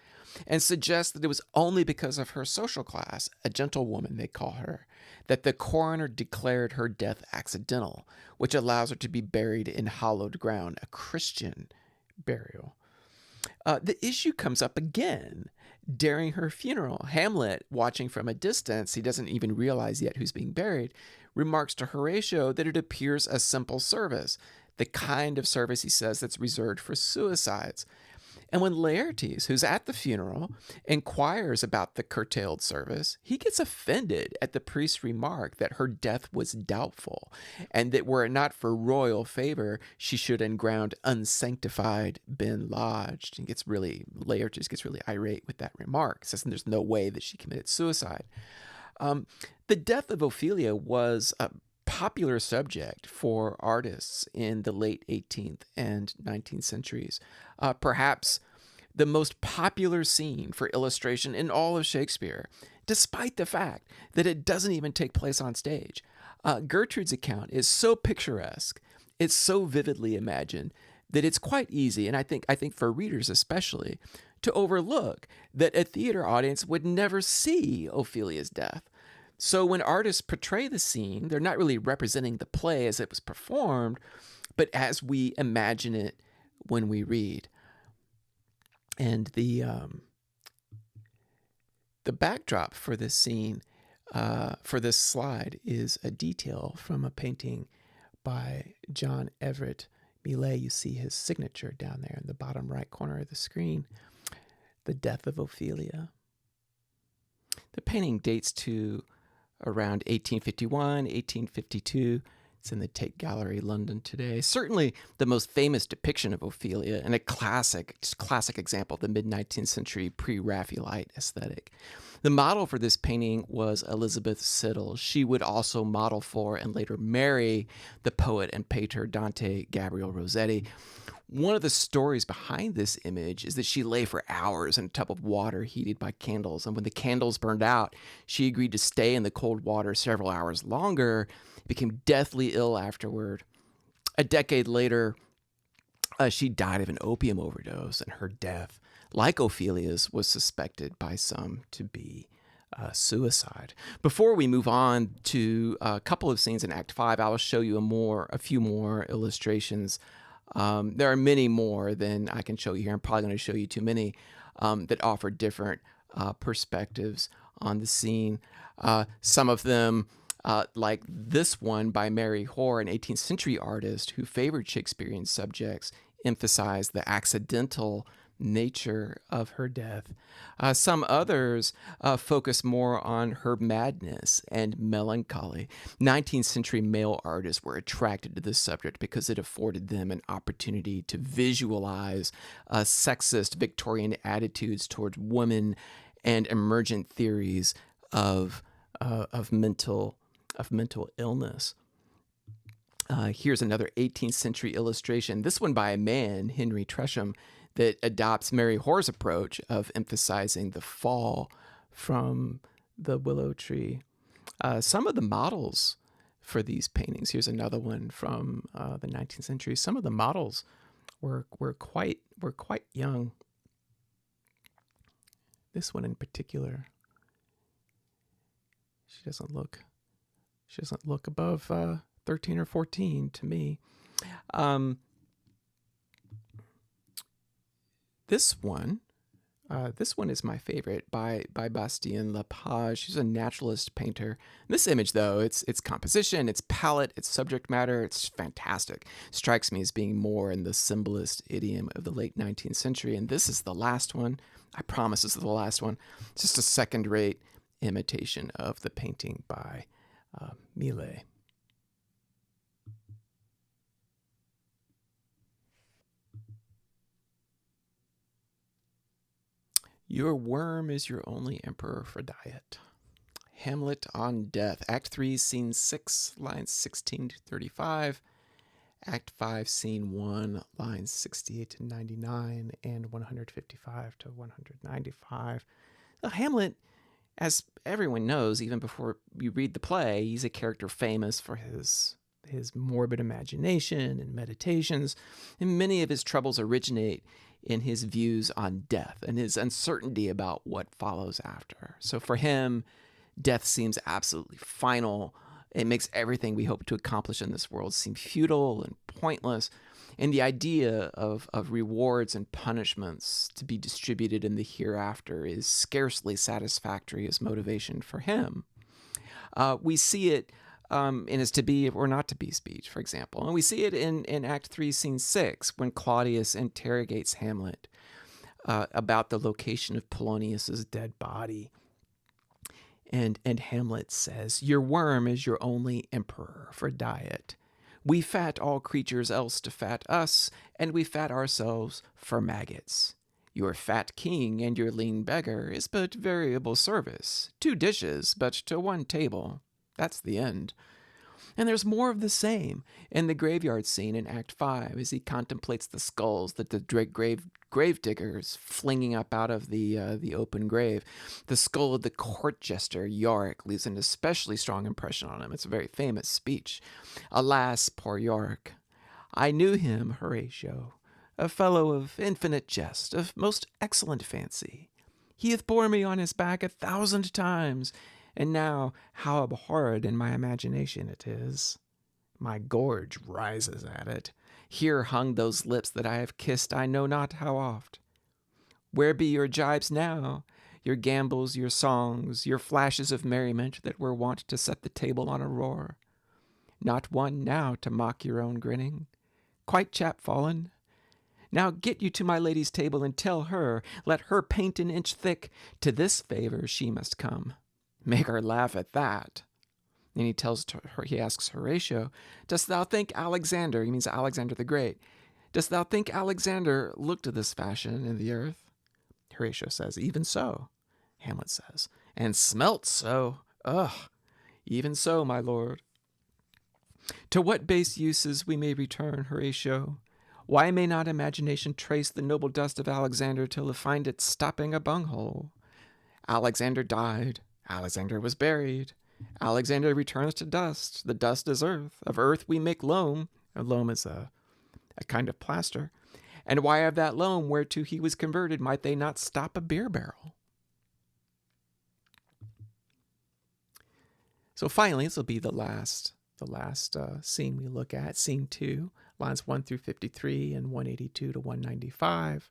and suggest that it was only because of her social class, a gentlewoman they call her, that the coroner declared her death accidental, which allows her to be buried in hallowed ground, a Christian burial. The issue comes up again during her funeral. Hamlet, watching from a distance, he doesn't even realize yet who's being buried, remarks to Horatio that it appears a simple service, the kind of service, he says, that's reserved for suicides. And when Laertes, who's at the funeral, inquires about the curtailed service, he gets offended at the priest's remark that her death was doubtful, and that were it not for royal favor, she should in ground unsanctified been lodged. And Laertes gets really irate with that remark, says there's no way that she committed suicide. The death of Ophelia was a popular subject for artists in the late 18th and 19th centuries. Perhaps the most popular scene for illustration in all of Shakespeare, despite the fact that it doesn't even take place on stage. Gertrude's account is so picturesque, it's so vividly imagined, that it's quite easy, and I think for readers especially, to overlook that a theater audience would never see Ophelia's death. So when artists portray the scene, they're not really representing the play as it was performed, but as we imagine it when we read. And the backdrop for this scene, for this slide, is a detail from a painting by John Everett Millet. You see his signature down there in the bottom right corner of the screen. The Death of Ophelia. The painting dates to around 1851, 1852. It's in the Tate Gallery, London today. Certainly the most famous depiction of Ophelia, and a classic example of the mid-19th century pre-Raphaelite aesthetic. The model for this painting was Elizabeth Siddal. She would also model for and later marry the poet and painter Dante Gabriel Rossetti. One of the stories behind this image is that she lay for hours in a tub of water heated by candles, and when the candles burned out, she agreed to stay in the cold water several hours longer, became deathly ill afterward. A decade later, she died of an opium overdose, and her death, like Ophelia's, was suspected by some to be suicide. Before we move on to a couple of scenes in Act 5, I will show you a few more illustrations. There are many more than I can show you here. I'm probably going to show you too many that offer different perspectives on the scene. Some of them, like this one by Mary Hoare, an 18th century artist who favored Shakespearean subjects, emphasize the accidental nature of her death. Some others focus more on her madness and melancholy. 19th century male artists were attracted to this subject because it afforded them an opportunity to visualize sexist Victorian attitudes towards women and emergent theories of mental illness. Here's another 18th century illustration, this one by a man, Henry Tresham, that adopts Mary Hoare's approach of emphasizing the fall from the willow tree. Some of the models for these paintings, here's another one from the 19th century. Some of the models were quite young. This one in particular She doesn't look above 13 or 14 to me. This one is my favorite by Bastien Lepage. She's a naturalist painter. This image, though, its composition, its palette, its subject matter, it's fantastic. Strikes me as being more in the symbolist idiom of the late 19th century. And this is the last one. I promise this is the last one. It's just a second-rate imitation of the painting by Millet. Your worm is your only emperor for diet. Hamlet on death. Act 3, Scene 6, lines 16 to 35. Act 5, Scene 1, lines 68 to 99 and 155 to 195. Hamlet, as everyone knows, even before you read the play, he's a character famous for his morbid imagination and meditations, and many of his troubles originate in his views on death and his uncertainty about what follows after. So for him, death seems absolutely final. It makes everything we hope to accomplish in this world seem futile and pointless. And the idea of rewards and punishments to be distributed in the hereafter is scarcely satisfactory as motivation for him. We see it in his to be or not to be speech, for example. And we see it in Act 3, Scene 6, when Claudius interrogates Hamlet about the location of Polonius's dead body. And Hamlet says, your worm is your only emperor for diet. We fat all creatures else to fat us, and we fat ourselves for maggots. Your fat king and your lean beggar is but variable service, 2 dishes, but to 1 table. That's the end. And there's more of the same in the graveyard scene in Act 5 as he contemplates the skulls that the grave diggers flinging up out of the open grave. The skull of the court jester Yorick leaves an especially strong impression on him. It's a very famous speech. Alas, poor Yorick, I knew him, Horatio, a fellow of infinite jest, of most excellent fancy. He hath borne me on his back 1,000 times, and now how abhorred in my imagination it is. My gorge rises at it. Here hung those lips that I have kissed I know not how oft. Where be your jibes now, your gambols, your songs, your flashes of merriment that were wont to set the table on a roar? Not one now to mock your own grinning. Quite chapfallen. Now get you to my lady's table and tell her, let her paint an inch thick, to this favor she must come. Make her laugh at that. And he asks Horatio, dost thou think Alexander, he means Alexander the Great, dost thou think Alexander looked to this fashion in the earth? Horatio says, even so. Hamlet says, and smelt so. Ugh, even so, my lord. To what base uses we may return, Horatio? Why may not imagination trace the noble dust of Alexander till it find it stopping a bunghole? Alexander died. Alexander was buried. Alexander returns to dust. The dust is earth. Of earth we make loam. A loam is a kind of plaster. And why of that loam whereto he was converted might they not stop a beer barrel? So finally, this will be the last scene we look at, Scene 2, lines 1 through 53 and 182 to 195.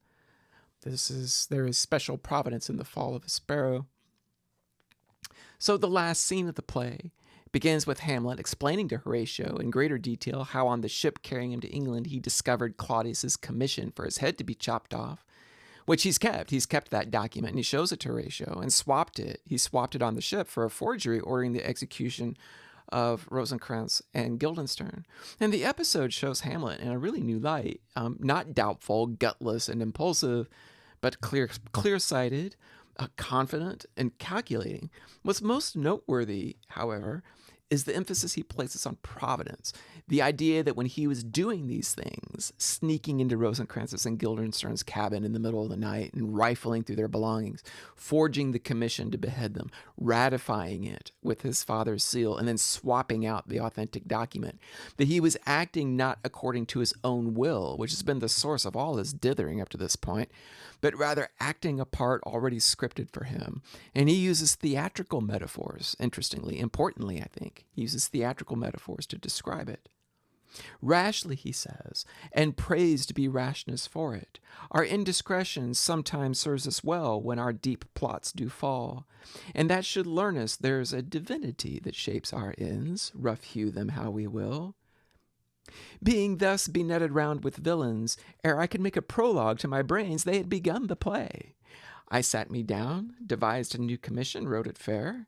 There is special providence in the fall of a sparrow. So the last scene of the play begins with Hamlet explaining to Horatio in greater detail how on the ship carrying him to England he discovered Claudius's commission for his head to be chopped off, which he's kept. He's kept that document, and he shows it to Horatio and swapped it. He swapped it on the ship for a forgery ordering the execution of Rosencrantz and Guildenstern. And the episode shows Hamlet in a really new light, not doubtful, gutless, and impulsive, but clear-sighted, confident, and calculating. What's most noteworthy, however, is the emphasis he places on providence. The idea that when he was doing these things, sneaking into Rosencrantz's and Guildenstern's cabin in the middle of the night and rifling through their belongings, forging the commission to behead them, ratifying it with his father's seal, and then swapping out the authentic document, that he was acting not according to his own will, which has been the source of all his dithering up to this point, but rather acting a part already scripted for him. And he uses theatrical metaphors, interestingly, importantly, I think. He uses theatrical metaphors to describe it. Rashly, he says, and praised be rashness for it. Our indiscretion sometimes serves us well when our deep plots do fall. And that should learn us there's a divinity that shapes our ends, rough hew them how we will. Being thus benetted round with villains, ere I could make a prologue to my brains, they had begun the play. I sat me down, devised a new commission, wrote it fair.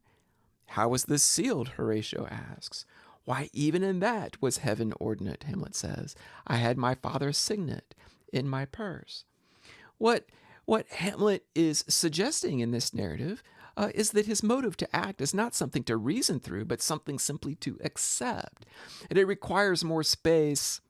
How was this sealed? Horatio asks. Why, even in that was heaven ordinate, Hamlet says. I had my father's signet in my purse. What Hamlet is suggesting in this narrative is that his motive to act is not something to reason through, but something simply to accept. And it requires more space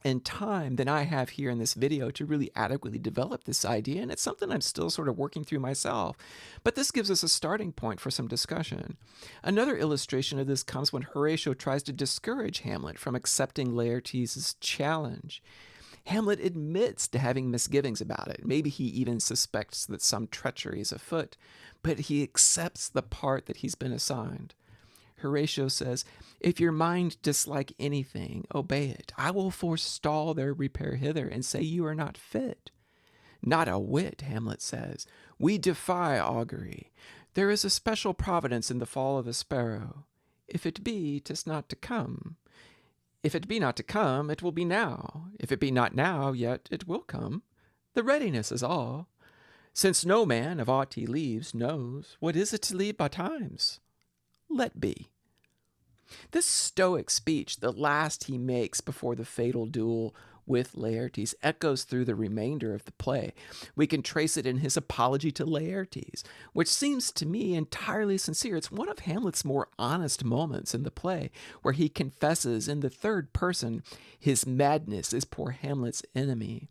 and time than I have here in this video to really adequately develop this idea, and it's something I'm still sort of working through myself. But this gives us a starting point for some discussion. Another illustration of this comes when Horatio tries to discourage Hamlet from accepting Laertes' challenge. Hamlet admits to having misgivings about it. Maybe he even suspects that some treachery is afoot, but he accepts the part that he's been assigned. Horatio says, if your mind dislike anything, obey it. I will forestall their repair hither and say you are not fit. Not a whit, Hamlet says. We defy augury. There is a special providence in the fall of a sparrow. If it be, 'tis not to come. If it be not to come, it will be now. If it be not now, yet it will come. The readiness is all. Since no man of aught he leaves knows what is it to leave betimes. Let be. This stoic speech, the last he makes before the fatal duel with Laertes, echoes through the remainder of the play. We can trace it in his apology to Laertes, which seems to me entirely sincere. It's one of Hamlet's more honest moments in the play, where he confesses in the third person his madness is poor Hamlet's enemy.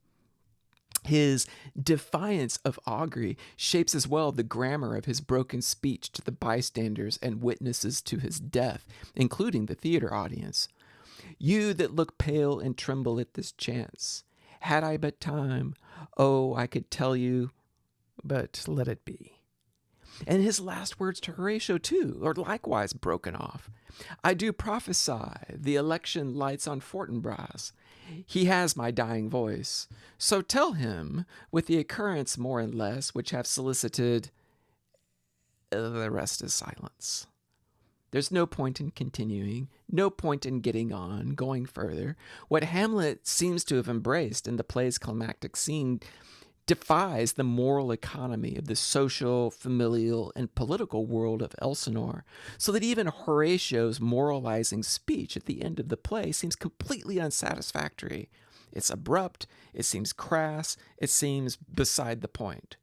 His defiance of augury shapes as well the grammar of his broken speech to the bystanders and witnesses to his death, including the theater audience. You that look pale and tremble at this chance, had I but time, oh, I could tell you, but let it be. And his last words to Horatio, too, are likewise broken off. I do prophesy the election lights on Fortinbras. He has my dying voice. So tell him, with the occurrence more and less, which have solicited, the rest is silence. There's no point in continuing, no point in getting on, going further. What Hamlet seems to have embraced in the play's climactic scene defies the moral economy of the social, familial, and political world of Elsinore, so that even Horatio's moralizing speech at the end of the play seems completely unsatisfactory. It's abrupt, it seems crass, it seems beside the point.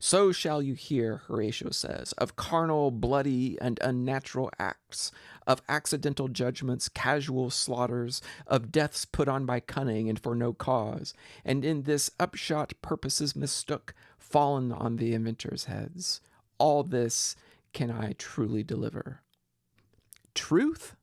So shall you hear, Horatio says, of carnal, bloody, and unnatural acts, of accidental judgments, casual slaughters, of deaths put on by cunning and for no cause, and in this upshot purposes mistook, fallen on the inventors' heads. All this can I truly deliver. Truth?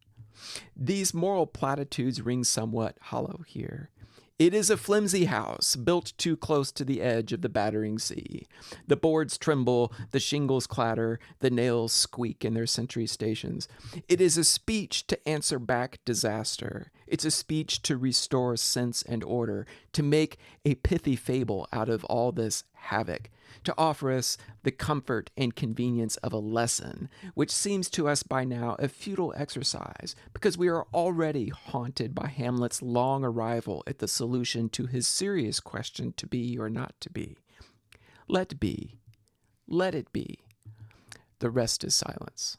These moral platitudes ring somewhat hollow here. It is a flimsy house, built too close to the edge of the battering sea. The boards tremble, the shingles clatter, the nails squeak in their sentry stations. It is a speech to answer back disaster. It's a speech to restore sense and order, to make a pithy fable out of all this havoc, to offer us the comfort and convenience of a lesson, which seems to us by now a futile exercise, because we are already haunted by Hamlet's long arrival at the solution to his serious question, to be or not to be. Let be. Let it be. The rest is silence.